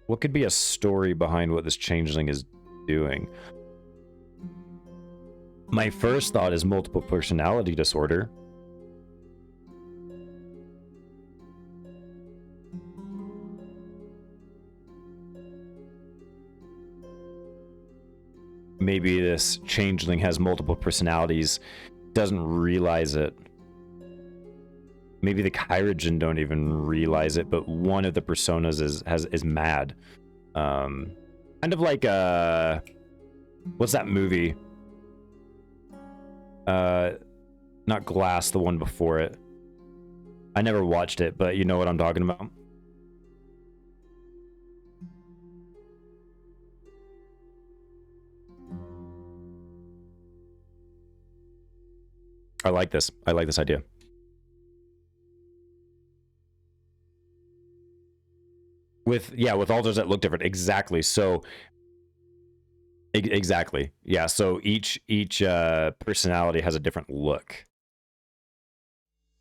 What could be a story behind what this changeling is doing? My first thought is multiple personality disorder. Maybe this changeling has multiple personalities, doesn't realize it. Maybe the Kyrogen don't even realize it, but one of the personas is mad. Kind of like what's that movie? Not Glass, the one before it. I never watched it, but you know what I'm talking about. I like this. I like this idea. With altars that look different. Exactly. So exactly. Yeah, so each personality has a different look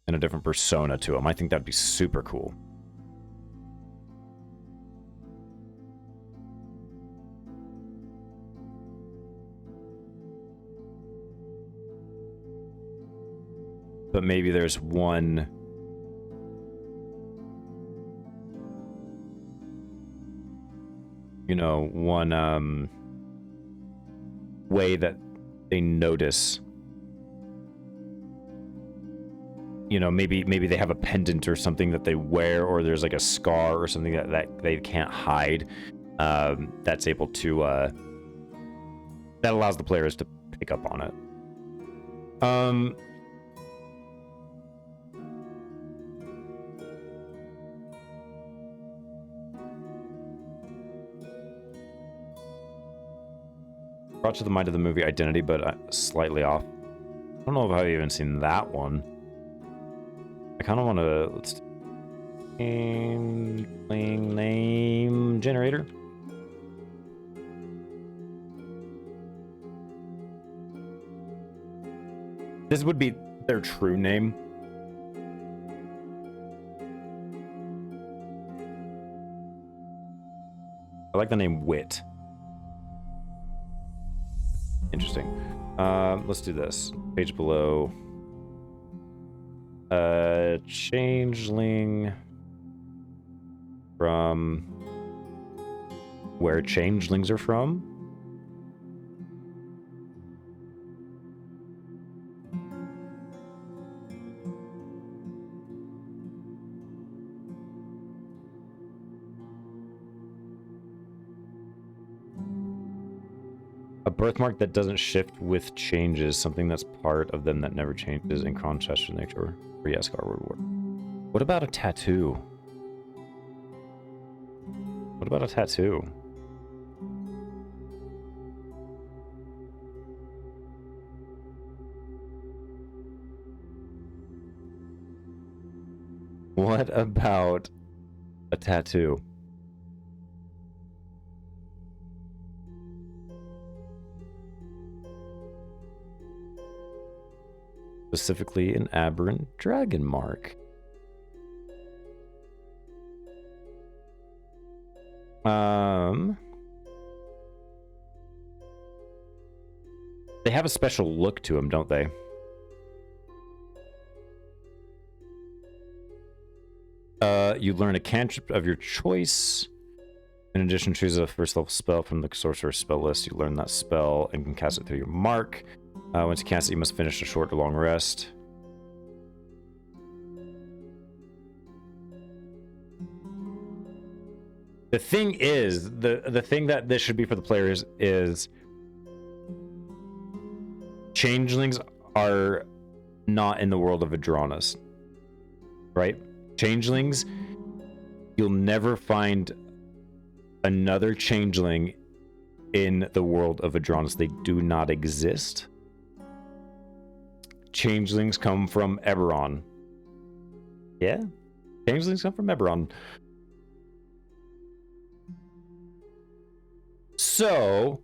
and a different persona to them. I think that'd be super cool. but maybe there's one one way that they notice. Maybe they have a pendant or something that they wear, or there's like a scar or something that they can't hide. That's able to that allows the players to pick up on it. Brought to the mind of the movie Identity, but slightly off. I don't know if I've even seen that one. I kind of want to... Let's... Name generator. This would be their true name. I like the name Wit. Interesting. Let's do this. Page below. Changeling from where changelings are from. A birthmark that doesn't shift with changes, something that's part of them that never changes in contrast to nature. Or yes, Garwood War. What about a tattoo? What about a tattoo? What about a tattoo? Specifically an aberrant dragon mark. They have a special look to them, don't they? You learn a cantrip of your choice. In addition, choose a first level spell from the sorcerer's spell list. You learn that spell and can cast it through your mark. Once you cast it, you must finish a short or long rest. The thing is, the thing that this should be for the players is changelings are not in the world of Vedranis, right? Changelings, you'll never find another changeling in the world of Vedranis. They do not exist. Changelings come from Eberron. Yeah, changelings come from Eberron. So,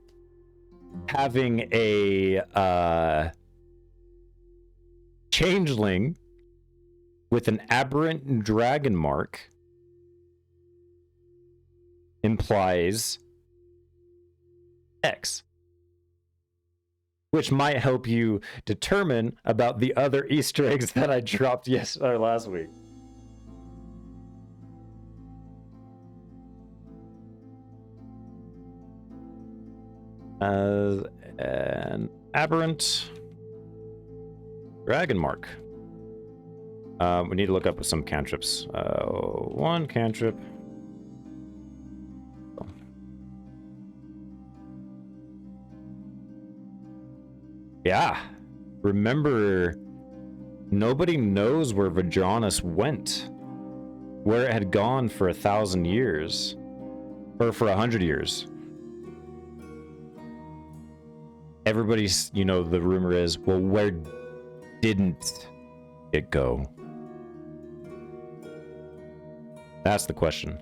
having a changeling with an aberrant dragon mark implies X, which might help you determine about the other Easter eggs that I dropped last week. As an aberrant dragon mark. We need to look up some cantrips. One cantrip. Yeah. Remember, nobody knows where Vedranis went. Where it had gone for 1,000 years. Or for 100 years. Everybody's, the rumor is, well, where didn't it go? That's the question.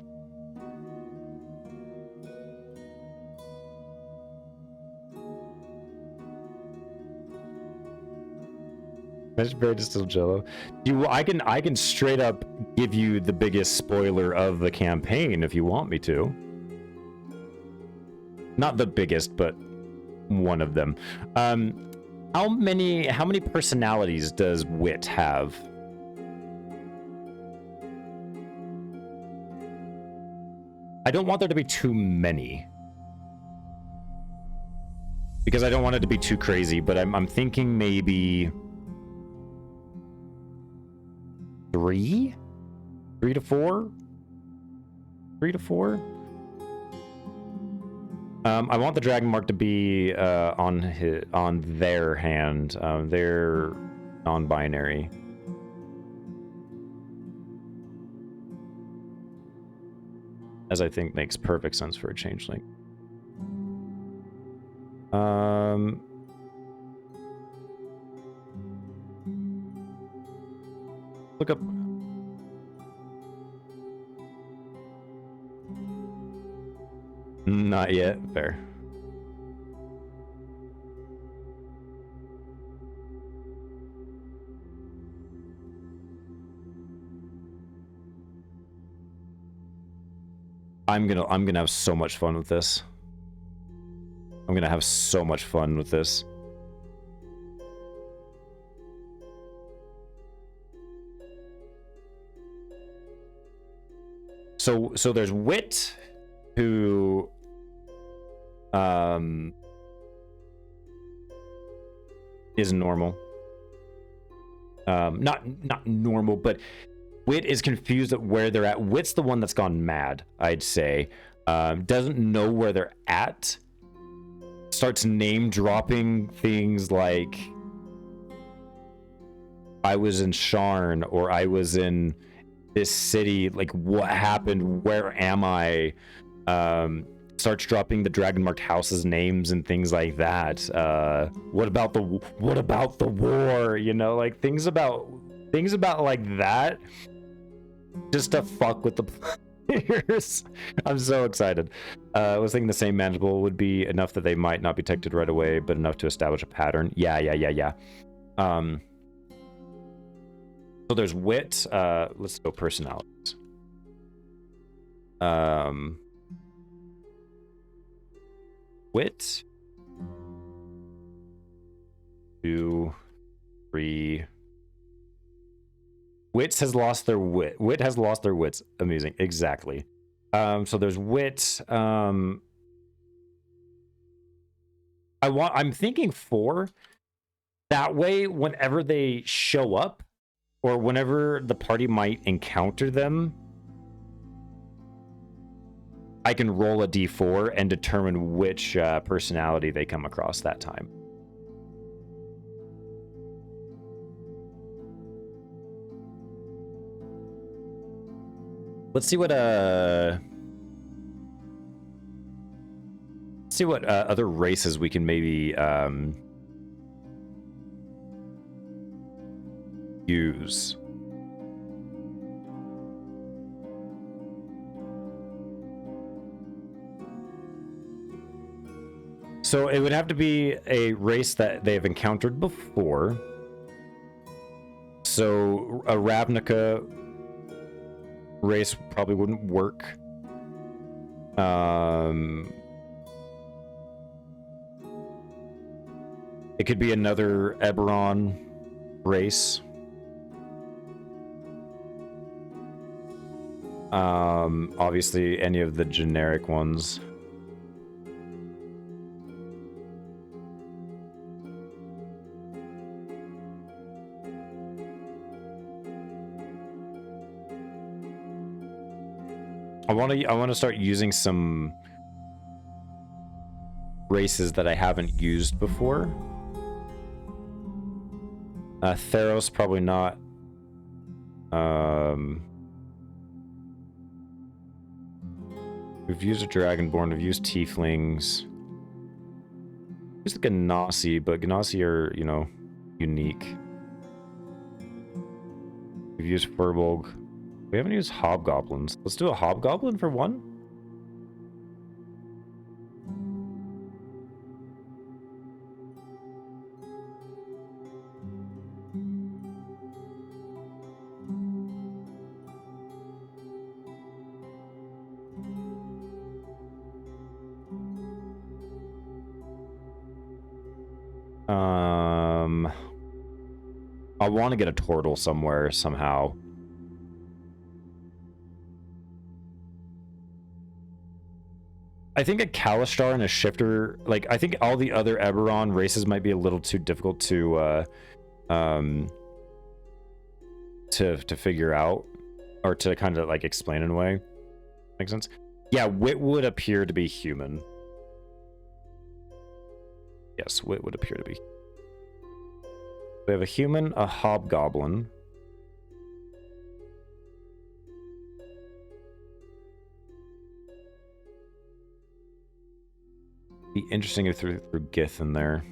Very distilled Jello. I can straight up give you the biggest spoiler of the campaign if you want me to. Not the biggest, but one of them. How many personalities does Wit have? I don't want there to be too many. Because I don't want it to be too crazy, but I'm thinking maybe 3? 3 to 4? 3 to 4? I want the dragon mark to be on their hand. They're non-binary. As I think makes perfect sense for a changeling. Look up. Not yet. Fair. I'm gonna have so much fun with this. I'm gonna have so much fun with this. So there's Wit, who is normal. Not normal, but Wit is confused at where they're at. Wit's the one that's gone mad, I'd say. Doesn't know where they're at. Starts name dropping things like I was in Sharn, or I was in this city, like what happened, where am I? Starts dropping the dragon marked houses names and things like that. What about the war, you know, like things about like that, just to fuck with the players. I'm so excited. I was thinking the same manageable would be enough that they might not be detected right away, but enough to establish a pattern. Yeah. So there's Wit. Let's go personalities. Wit. 2, 3. Wits has lost their wit. Wit has lost their wits. Amazing. Exactly. So there's Wit. I'm thinking 4. That way, whenever they show up, or whenever the party might encounter them, I can roll a d4 and determine which personality they come across that time. Let's see what other races we can maybe use. So it would have to be a race that they've encountered before. So a Ravnica race probably wouldn't work. It could be another Eberron race. Obviously any of the generic ones. I want to start using some races that I haven't used before. Theros probably not. We've used a Dragonborn, we've used Tieflings. Used the Ganassi, but Ganassi are, you know, unique. We've used Furbolg. We haven't used Hobgoblins. Let's do a Hobgoblin for one. I want to get a turtle somewhere somehow. I think a Kalistar and a Shifter, like, I think all the other Eberron races might be a little too difficult to figure out, or to kind of like explain in a way. Makes sense? Yeah, Wit would appear to be human. Yes, Wit would appear to be. We have a human, a hobgoblin. Be interesting if through Gith in there.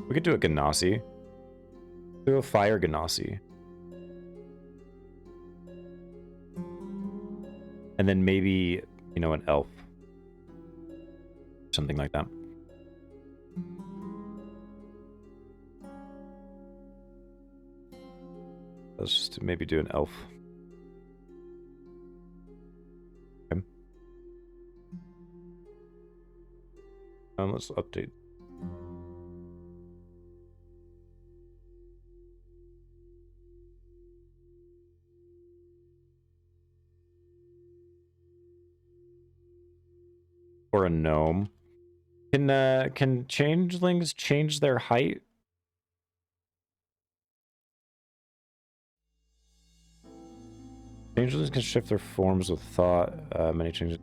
We could do a Ganassi. Do a fire Ganassi. And then maybe, you know, an elf. Something like that. Let's just maybe do an elf. Okay. Let's update. Or a gnome. Can changelings change their height? Changelings can shift their forms with thought. Many changes.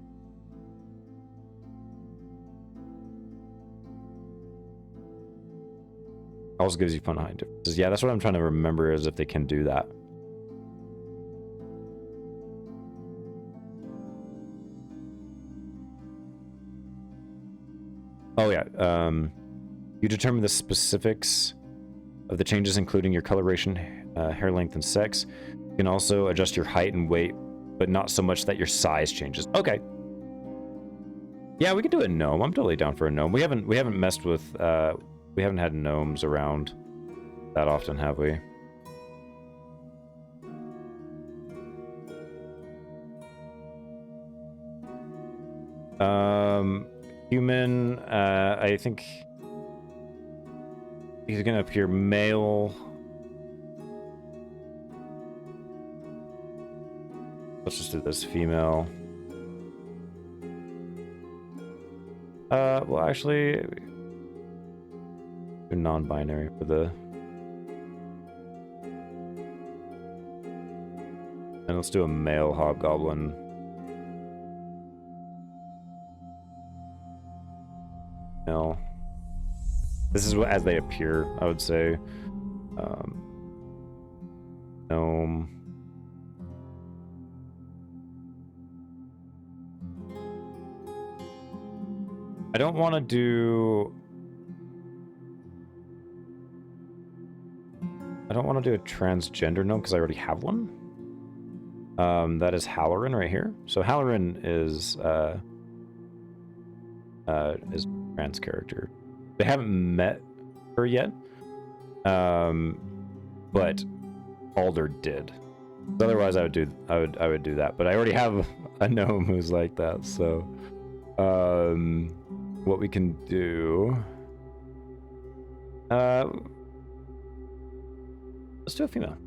Also gives you fun height differences. Yeah, that's what I'm trying to remember, is if they can do that. Oh yeah. You determine the specifics of the changes, including your coloration, hair length, and sex. You can also adjust your height and weight, but not so much that your size changes. Okay. Yeah, we could do a gnome. I'm totally down for a gnome. We haven't messed with we haven't had gnomes around that often, have we? Human, I think he's gonna appear male. Let's just do this, female. Well, actually, do non-binary for the. And let's do a male hobgoblin. Male. This is what, as they appear, I would say. Gnome. I don't want to do. I don't want to do a transgender gnome because I already have one. That is Halloran right here. So Halloran is trans character. They haven't met her yet, but Alder did. Otherwise, I would do that. But I already have a gnome who's like that. So, what we can do? Let's do a female.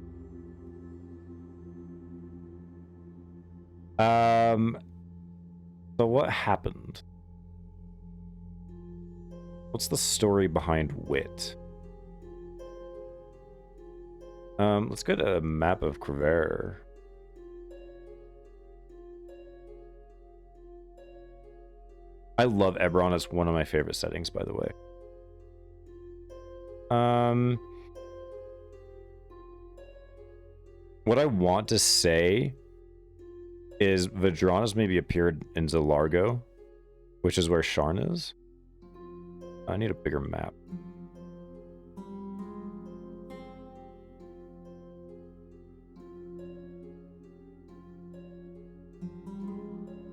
So what happened? What's the story behind Wit? Let's get a map of Crever. I love Eberron. It's one of my favorite settings, by the way. What I want to say is Vedranis maybe appeared in Zelargo, which is where Sharn is. I need a bigger map.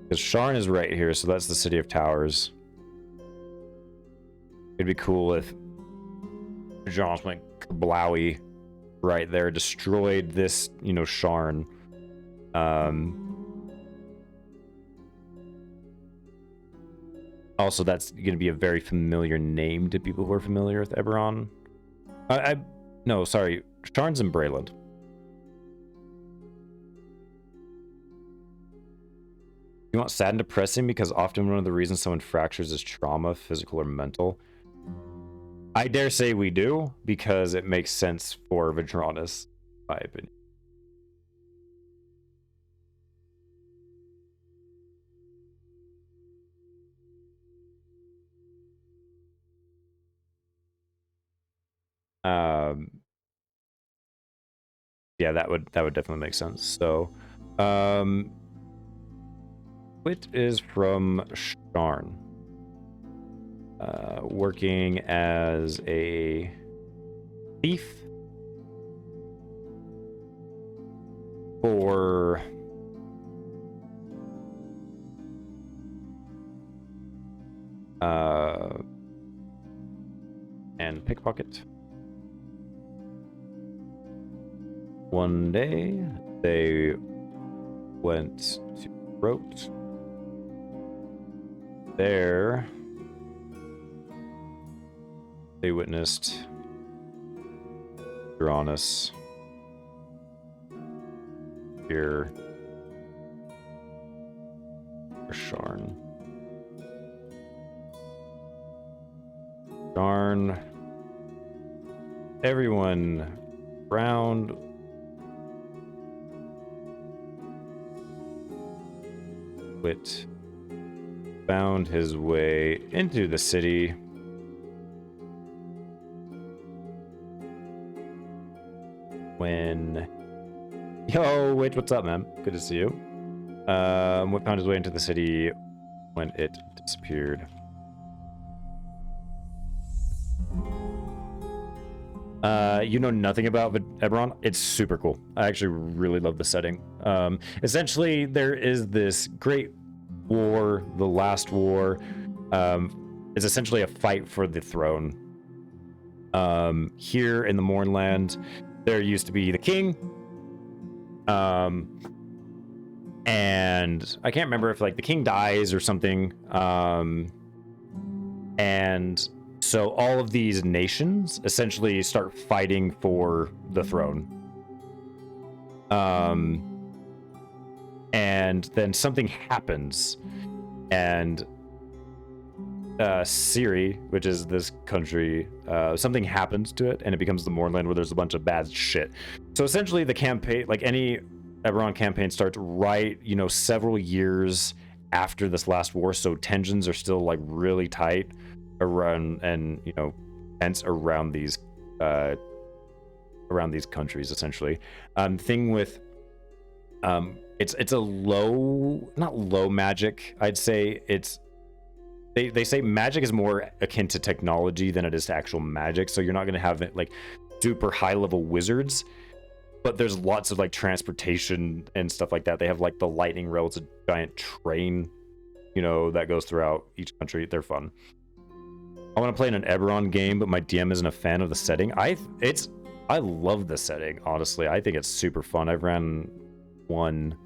Because Sharn is right here, so that's the City of Towers. It'd be cool if Vedranis went kablowy right there, destroyed this, you know, Sharn. Also, that's going to be a very familiar name to people who are familiar with Eberron. No, sorry, Sharn's in Breland. You want sad and depressing because often one of the reasons someone fractures is trauma, physical or mental. I dare say we do, because it makes sense for Vedranis, in my opinion. Yeah, that would definitely make sense. So, Wit is from Sharn, working as a thief for and pickpocket. One day, they went to Throat. There, they witnessed Vedranis here for Sharn. Sharn. Everyone around Wit found his way into the city when... Yo, Wit, what's up, man? Good to see you. Wit found his way into the city when it disappeared. You know nothing about Eberron? It's super cool. I actually really love the setting. Essentially, there is this great war, the last war. It's essentially a fight for the throne. Here in the Mournland, there used to be the king. And I can't remember if like the king dies or something. And so all of these nations essentially start fighting for the throne. And then something happens, and Siri, which is this country, something happens to it, and it becomes the Mournland where there's a bunch of bad shit. So essentially the campaign, like any Eberron campaign, starts right, you know, several years after this last war, so tensions are still like really tight around, and you know, tense around these countries essentially. Thing with it's a low, not low magic, I'd say. It's they say magic is more akin to technology than it is to actual magic, so you're not going to have like super high level wizards, but there's lots of like transportation and stuff like that. They have like the lightning rail. It's a giant train, you know, that goes throughout each country. They're fun. I want to play in an Eberron game, but my DM isn't a fan of the setting. I love the setting, honestly. I think it's super fun. I've ran one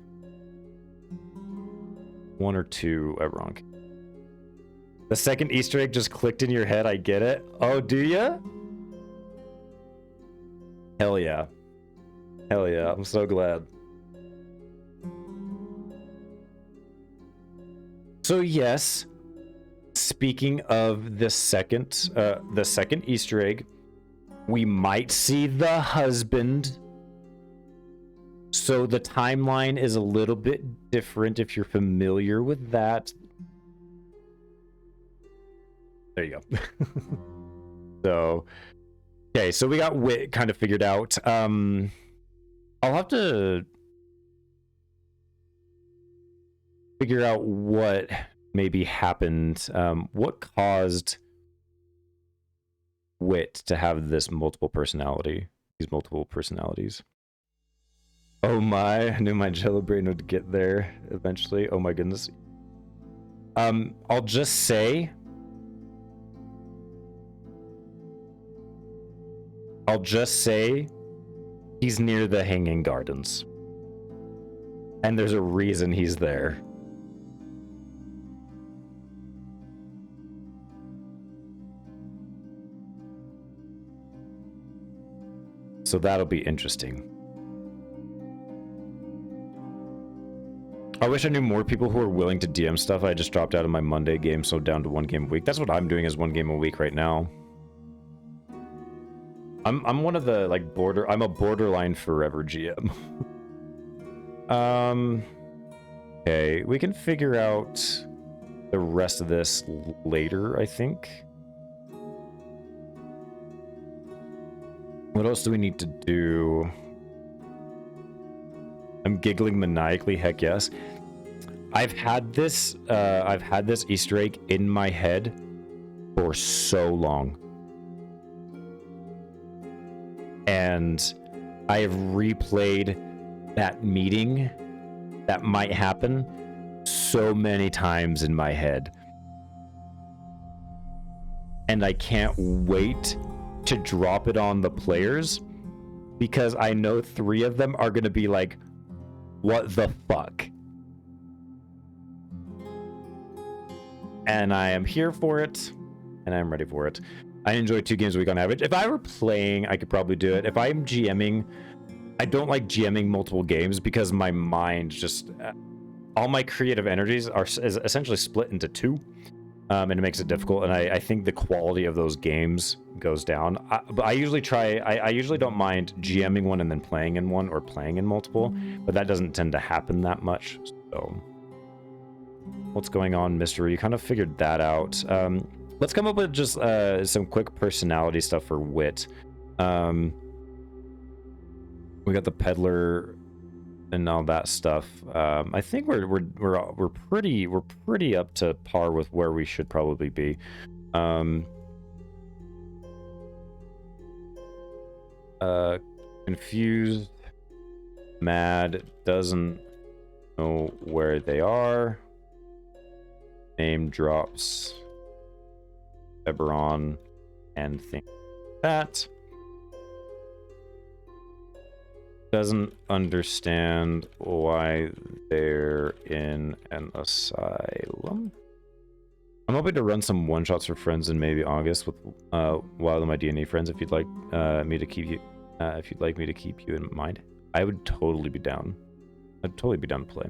or two Eberron games. The second Easter egg just clicked in your head. I get it. Oh, do ya? Hell yeah. Hell yeah. I'm so glad. So yes, speaking of the second Easter egg, we might see the husband. So the timeline is a little bit different if you're familiar with that. There you go. So, okay, so we got Wit kind of figured out. I'll have to figure out what maybe happened. What caused Wit to have this multiple personality? These multiple personalities. Oh my! I knew my Jello brain would get there eventually. Oh my goodness. I'll just say I'll just say he's near the Hanging Gardens. And there's a reason he's there. So that'll be interesting. I wish I knew more people who are willing to DM stuff. I just dropped out of my Monday game, so down to 1 game a week. That's what I'm doing, is 1 game a week right now. I'm one of the like I'm a borderline forever GM. Okay, we can figure out the rest of this later, I think. What else do we need to do? I'm giggling maniacally, heck yes. I've had this Easter egg in my head for so long. And I have replayed that meeting that might happen so many times in my head. And I can't wait to drop it on the players, because I know 3 of them are going to be like, what the fuck? And I am here for it, and I'm ready for it. I enjoy 2 games a week on average. If I were playing, I could probably do it. If I'm GMing, I don't like GMing multiple games because my mind just... all my creative energies is essentially split into 2, and it makes it difficult, and I think the quality of those games goes down. But I usually try... I usually don't mind GMing one and then playing in one, or playing in multiple, but that doesn't tend to happen that much, so... What's going on, Mystery? You kind of figured that out. Let's come up with just some quick personality stuff for Wit. We got the peddler and all that stuff. I think we're pretty up to par with where we should probably be. Confused, mad, doesn't know where they are. Name drops Eberron and things like that. Doesn't understand why they're in an asylum. I'm hoping to run some one-shots for friends in maybe August with Wild and my D&E friends. If you'd like me to keep you, if you'd like me to keep you in mind, I would totally be down. I'd totally be down to play.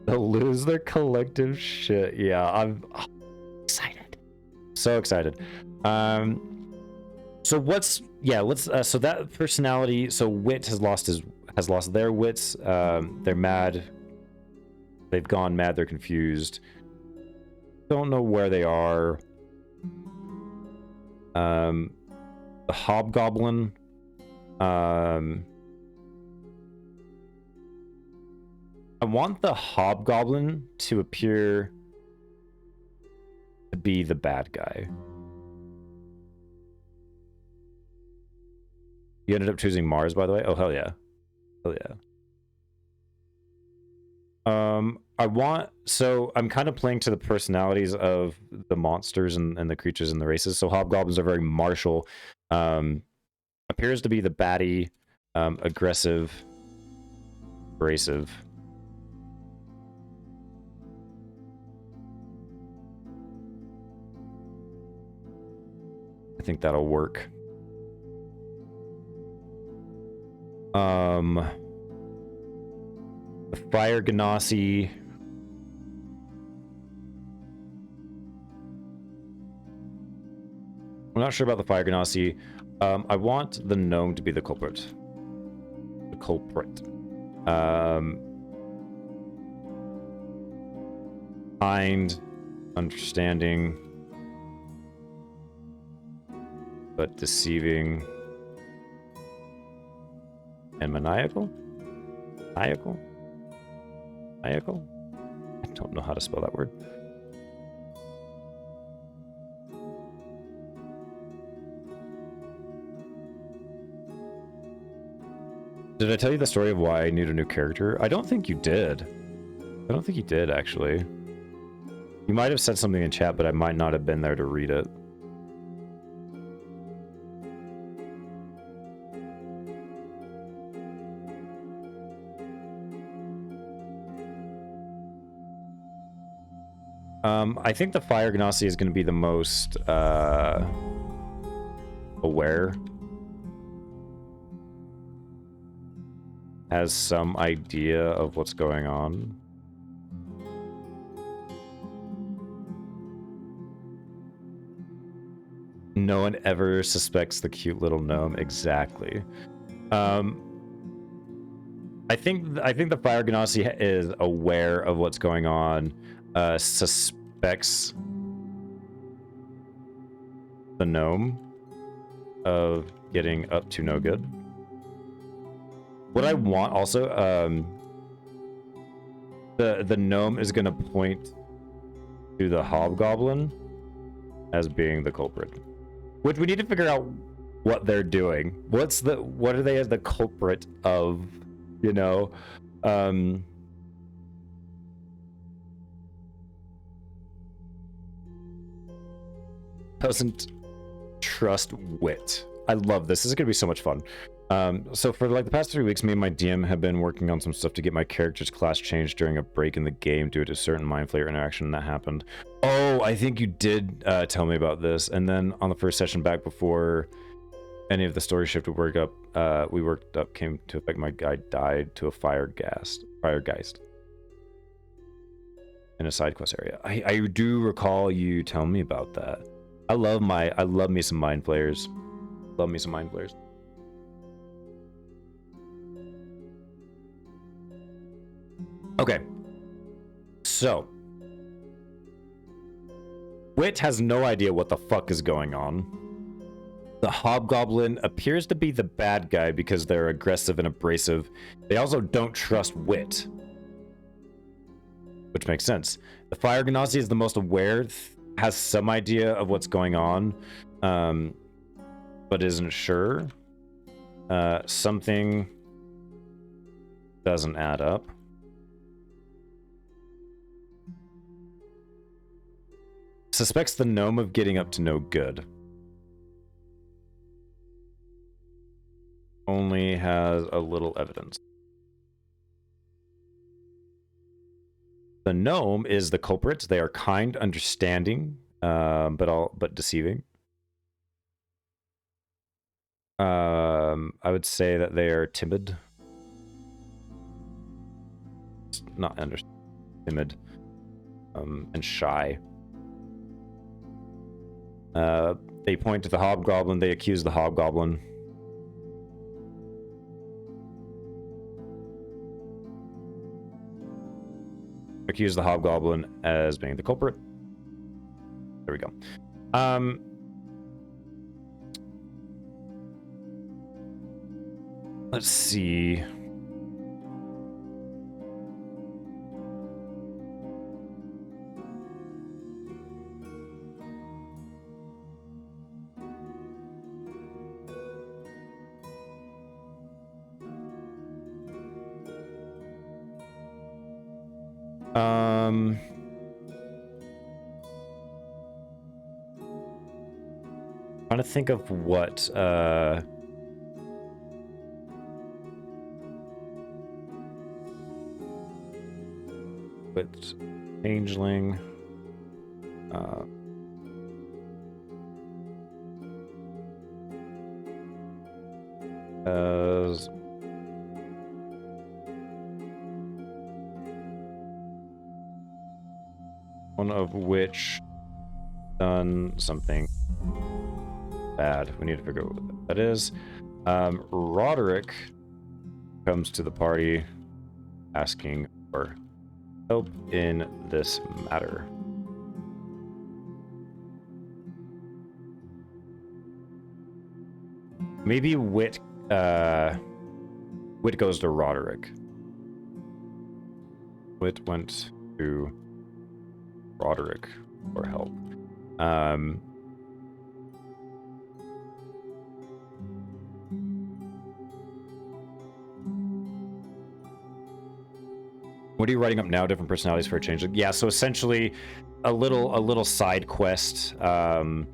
They'll lose their collective shit. Yeah, I'm excited. So excited. So what's... yeah, let's... so that personality... so Wit has lost their wits. They're mad. They've gone mad. They're confused. Don't know where they are. The Hobgoblin. I want the Hobgoblin to appear to be the bad guy. You ended up choosing Mars, by the way? Oh, hell yeah. Hell yeah. So I'm kind of playing to the personalities of the monsters and the creatures and the races. So Hobgoblins are very martial. Appears to be the baddie, aggressive, abrasive. I think that'll work. The Fire Ganassi. I'm not sure about the Fire Ganassi. I want the gnome to be the culprit. The culprit. Kind, understanding, but deceiving. And maniacal? Maniacal? Maniacal? I don't know how to spell that word. Did I tell you the story of why I need a new character? I don't think you did. I don't think you did, actually. You might have said something in chat, but I might not have been there to read it. I think the Fire Ganassi is going to be the most aware. Has some idea of what's going on. No one ever suspects the cute little gnome. Exactly. I think the Fire Ganassi is aware of what's going on. Suspects the gnome of getting up to no good. What I want also, the gnome is gonna point to the hobgoblin as being the culprit, which we need to figure out what they're doing. What are they as the culprit of? You know, doesn't trust wit. I love this. This is gonna be so much fun. So for like the past 3 weeks, me and my DM have been working on some stuff to get my character's class changed during a break in the game due to a certain mind flayer interaction that happened. Oh, I think you did tell me about this. And then on the first session back before any of the story shift we worked up came to effect, my guy died to a fire geist in a side quest area. I do recall you telling me about that. I love me some mind flayers. Love me some mind flayers. Okay, so Wit has no idea what the fuck is going on. The hobgoblin appears to be the bad guy because they're aggressive and abrasive. They also don't trust Wit, which makes sense. The Fire Ganassi is the most aware, has some idea of what's going on, but isn't sure. Something doesn't add up. Suspects the gnome of getting up to no good. Only has a little evidence. The gnome is the culprit. They are kind, understanding, but deceiving. I would say that they are timid. Not timid, and shy. They point to the hobgoblin. They accuse the hobgoblin. Accuse the hobgoblin as being the culprit. There we go. Let's see. Trying to think of what with changeling as one of which done something bad. We need to figure out what that is. Roderick comes to the party asking for help in this matter. Maybe Wit goes to Roderick. Wit went to Roderick for help. What are you writing up now? Different personalities for a change? Yeah, so essentially a little side quest. So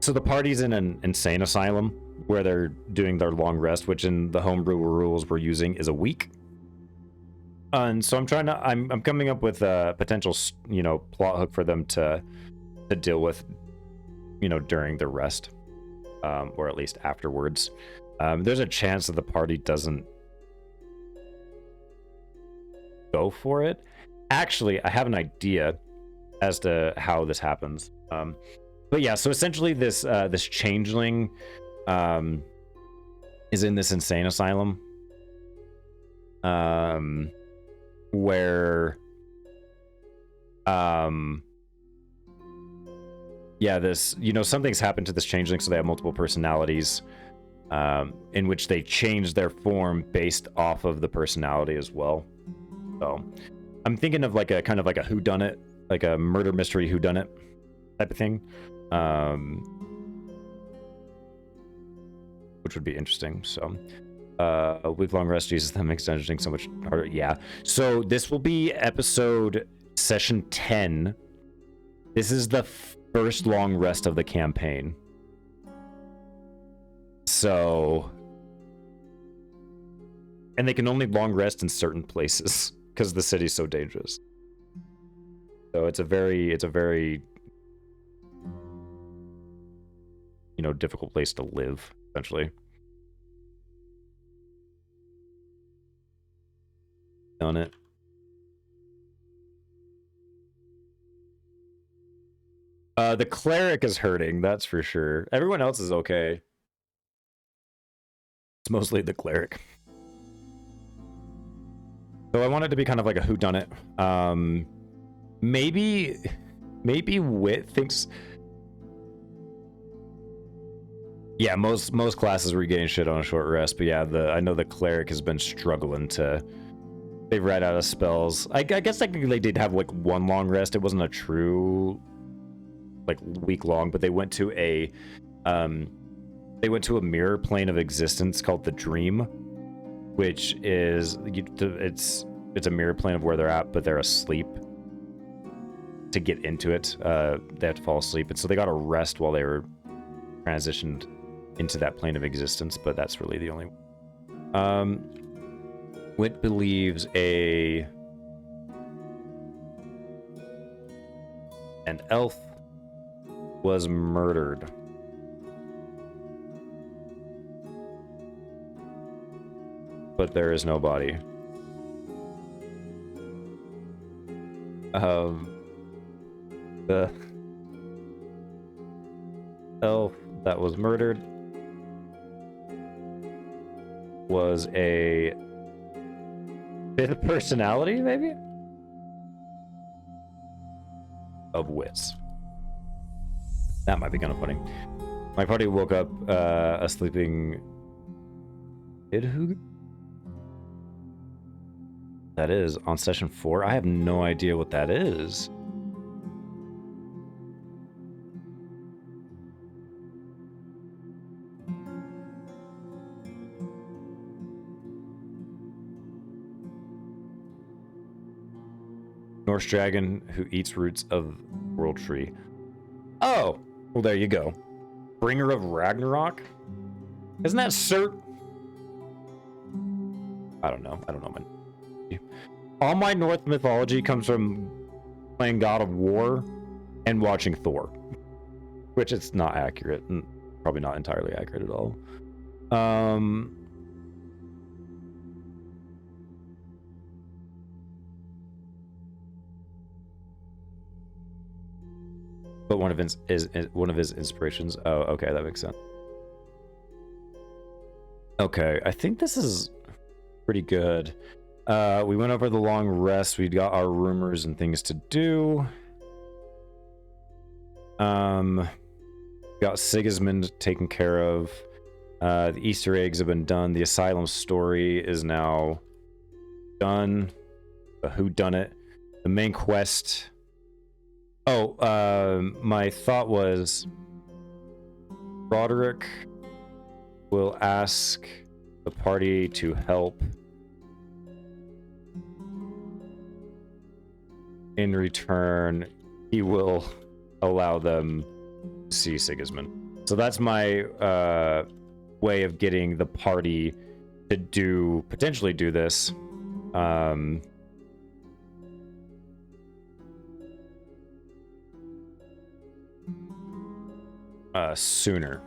the party's in an insane asylum where they're doing their long rest, which in the homebrew rules we're using is a week. And so I'm coming up with a potential, you know, plot hook for them to deal with, you know, during the rest, or at least afterwards. There's a chance that the party doesn't go for it. Actually, I have an idea as to how this happens. But yeah, so essentially this this changeling is in this insane asylum, where yeah, this, you know, something's happened to this changeling, so they have multiple personalities, in which they change their form based off of the personality as well. So I'm thinking of like a kind of like a whodunit, like a murder mystery whodunit type of thing, which would be interesting. So a week-long rest, Jesus, that makes dungeoning so much harder. Yeah, so this will be episode session 10. This is the first long rest of the campaign, so, and they can only long rest in certain places because the city's so dangerous. So it's a very, you know, difficult place to live, essentially. Done it. The cleric is hurting, that's for sure. Everyone else is okay. It's mostly the cleric. So I want it to be kind of like a whodunit. Maybe Wit thinks. Yeah, most classes were getting shit on a short rest, but yeah, I know the cleric has been struggling to. They've read out of spells. I guess technically they did have like one long rest. It wasn't a true like week long, but they went to a mirror plane of existence called the Dream, which is it's a mirror plane of where they're at, but they're asleep. To get into it, they have to fall asleep, and so they got a rest while they were transitioned into that plane of existence. But that's really the only. Wit believes an elf was murdered. But there is no body. The elf that was murdered was a fifth personality, maybe? Of Wits. That might be kind of funny. My party woke up a sleeping Idhug? That is on session 4. I have no idea what that is. Norse dragon who eats roots of world tree. Oh, well, there you go. Bringer of Ragnarok? Isn't that Cert? I don't know, man. All my Norse mythology comes from playing God of War and watching Thor, which is not accurate, and probably not entirely accurate at all. But one of his inspirations. Oh, okay, that makes sense. Okay, I think this is pretty good. We went over the long rest. We got our rumors and things to do. Got Sigismund taken care of. The Easter eggs have been done. The asylum story is now done. The whodunit. The main quest. Oh, my thought was Roderick will ask the party to help. In return, he will allow them to see Sigismund. So that's my way of getting the party to potentially do this. sooner.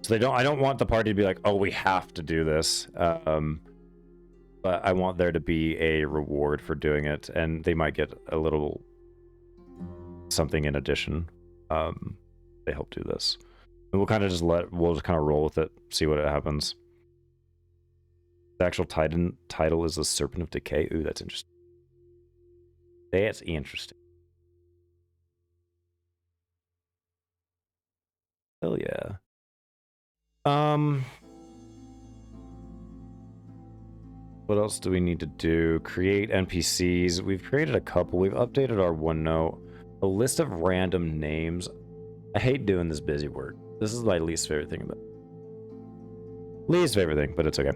So I don't want the party to be like, oh, we have to do this. But I want there to be a reward for doing it, and they might get a little something in addition. They help do this. And we'll kind of we'll just kind of roll with it, see what happens. The actual title is the Serpent of Decay. Ooh, that's interesting. That's interesting. Hell yeah. What else do we need to do? Create NPCs. We've created a couple. We've updated our OneNote. A list of random names. I hate doing this busy work. This is my least favorite thing about it. Least favorite thing, but it's okay.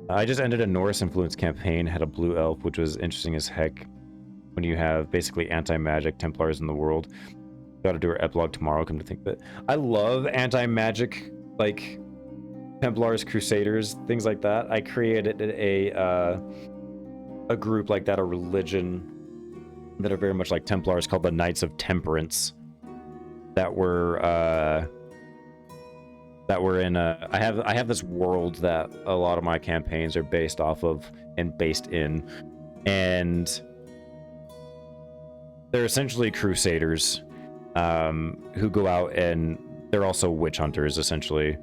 I just ended a Norse influence campaign, had a blue elf, which was interesting as heck. When you have basically anti-magic Templars in the world. Got to do our epilogue tomorrow, come to think of it. I love anti-magic, like, Templars, Crusaders, things like that. I created a group like that, a religion that are very much like Templars, called the Knights of Temperance. That were in a... I have this world that a lot of my campaigns are based off of and based in, and they're essentially Crusaders who go out, and they're also witch hunters essentially.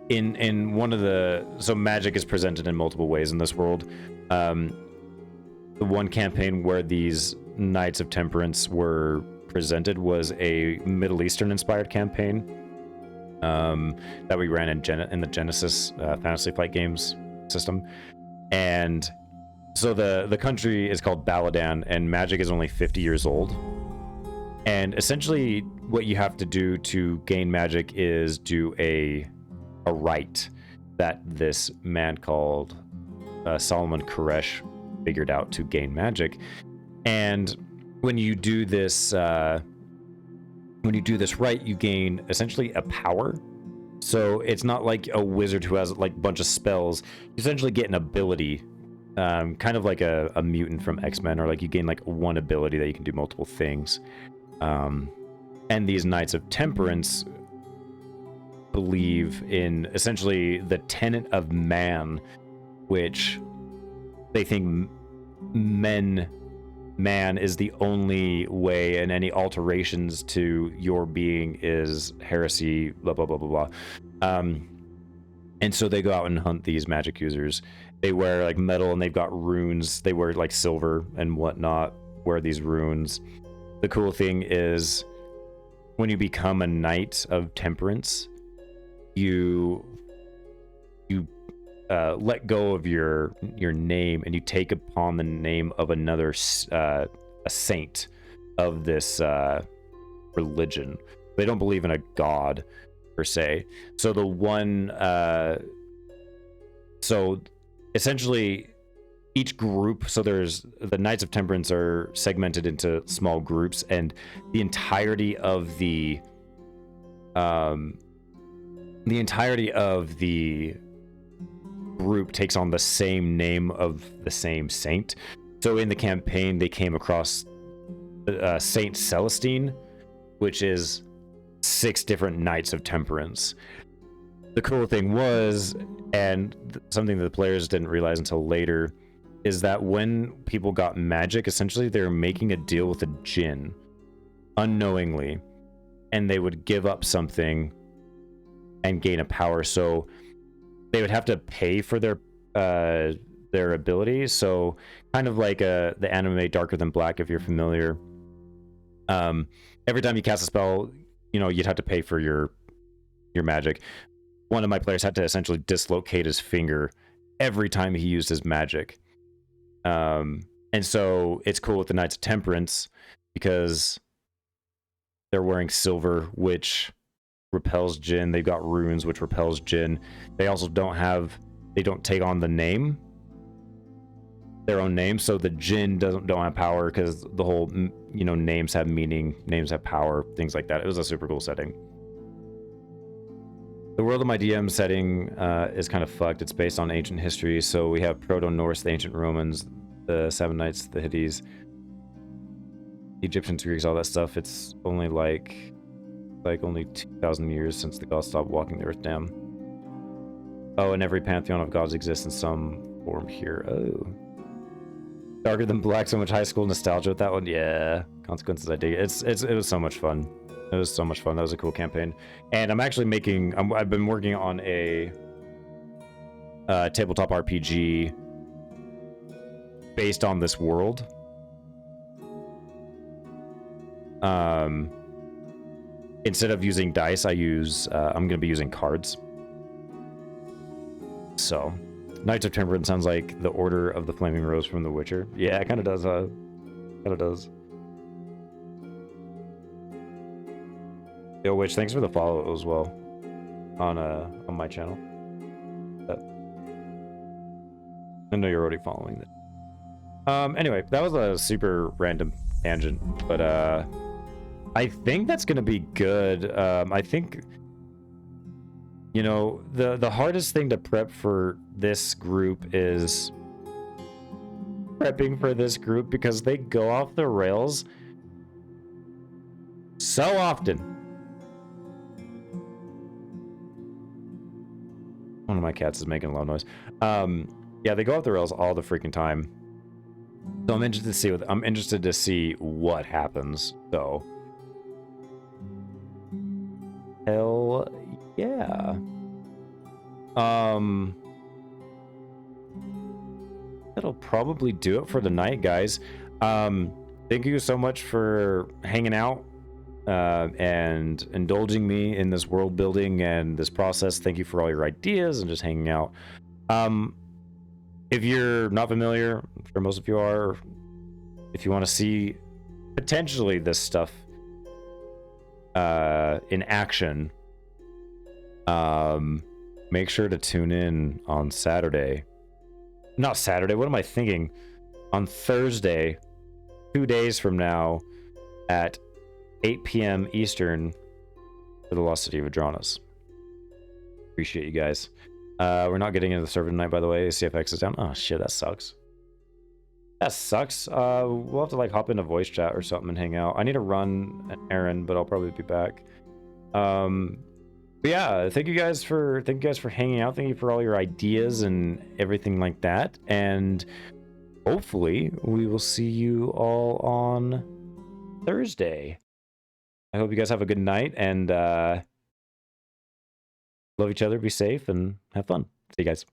In one of the... So magic is presented in multiple ways in this world. The one campaign where these Knights of Temperance were presented was a Middle Eastern inspired campaign that we ran in the Genesis Fantasy Flight Games system. And so the country is called Baladan, and magic is only 50 years old. And essentially what you have to do to gain magic is do a rite that this man called Solomon Koresh figured out to gain magic. And when you do this rite, you gain essentially a power. So it's not like a wizard who has like a bunch of spells. You essentially get an ability, kind of like a mutant from X-Men, or like you gain like one ability that you can do multiple things. And these Knights of Temperance believe in essentially the tenet of man, which they think man is the only way, and any alterations to your being is heresy, blah, blah, blah, blah, blah. And so they go out and hunt these magic users. They wear like metal, and they've got runes. They wear like silver and whatnot, wear these runes. The cool thing is when you become a Knight of Temperance, you let go of your name, and you take upon the name of another a saint of this religion. They don't believe in a god per se. So the one so essentially each group, so there's the Knights of Temperance are segmented into small groups, and the entirety of the group takes on the same name of the same saint. So in the campaign, they came across Saint Celestine, which is 6 different Knights of Temperance. The cool thing was, and something that the players didn't realize until later, is that when people got magic, essentially they were making a deal with a djinn unknowingly, and they would give up something and gain a power. So they would have to pay for their abilities. So kind of like the anime Darker Than Black, if you're familiar. Every time you cast a spell, you'd have to pay for your magic. One of my players had to essentially dislocate his finger every time he used his magic. And so it's cool with the Knights of Temperance because they're wearing silver, which repels Jinn. They've got runes, which repels Jinn. They also don't take on their own name. So the Jinn don't have power, because the whole, names have meaning, names have power, things like that. It was a super cool setting. The world of my DM setting is kind of fucked. It's based on ancient history. So we have Proto-Norse, the ancient Romans, the Seven Knights, the Hittites. Egyptians, Greeks, all that stuff. It's only like only 2,000 years since the gods stopped walking the earth down. Oh, and every pantheon of gods exists in some form here. Oh. Darker Than Black, so much high school nostalgia with that one. Yeah, Consequences, I dig it. It was so much fun. It was so much fun. That was a cool campaign. And I'm actually making, I've been working on a tabletop RPG based on this world. Instead of using dice, I'm going to be using cards. So, Knights of Temperance sounds like the Order of the Flaming Rose from The Witcher. Yeah, it kind of does. Kind of does. Yo, Witch, thanks for the follow as well on my channel. I know you're already following that. Anyway, that was a super random tangent, but I think that's gonna be good. I think, you know, the hardest thing to prep for this group is prepping for this group because they go off the rails so often. One of my cats is making a loud noise. Yeah, they go off the rails all the freaking time. So I'm interested to see what happens. So, hell yeah. That'll probably do it for the night, guys. Thank you so much for hanging out and indulging me in this world building and this process. Thank you for all your ideas and just hanging out. If you're not familiar, I'm sure most of you are, if you want to see potentially this stuff in action, make sure to tune in on Saturday. Not Saturday, what am I thinking? On Thursday, 2 days from now at 8 p.m. Eastern for the Lost City of Vedranis. Appreciate you guys. We're not getting into the server tonight, by the way. CFX is down. Oh, shit, that sucks. That sucks. We'll have to, like, hop into voice chat or something and hang out. I need to run an errand, but I'll probably be back. But yeah, thank you guys for hanging out. Thank you for all your ideas and everything like that. And hopefully we will see you all on Thursday. I hope you guys have a good night and love each other, be safe, and have fun. See you guys.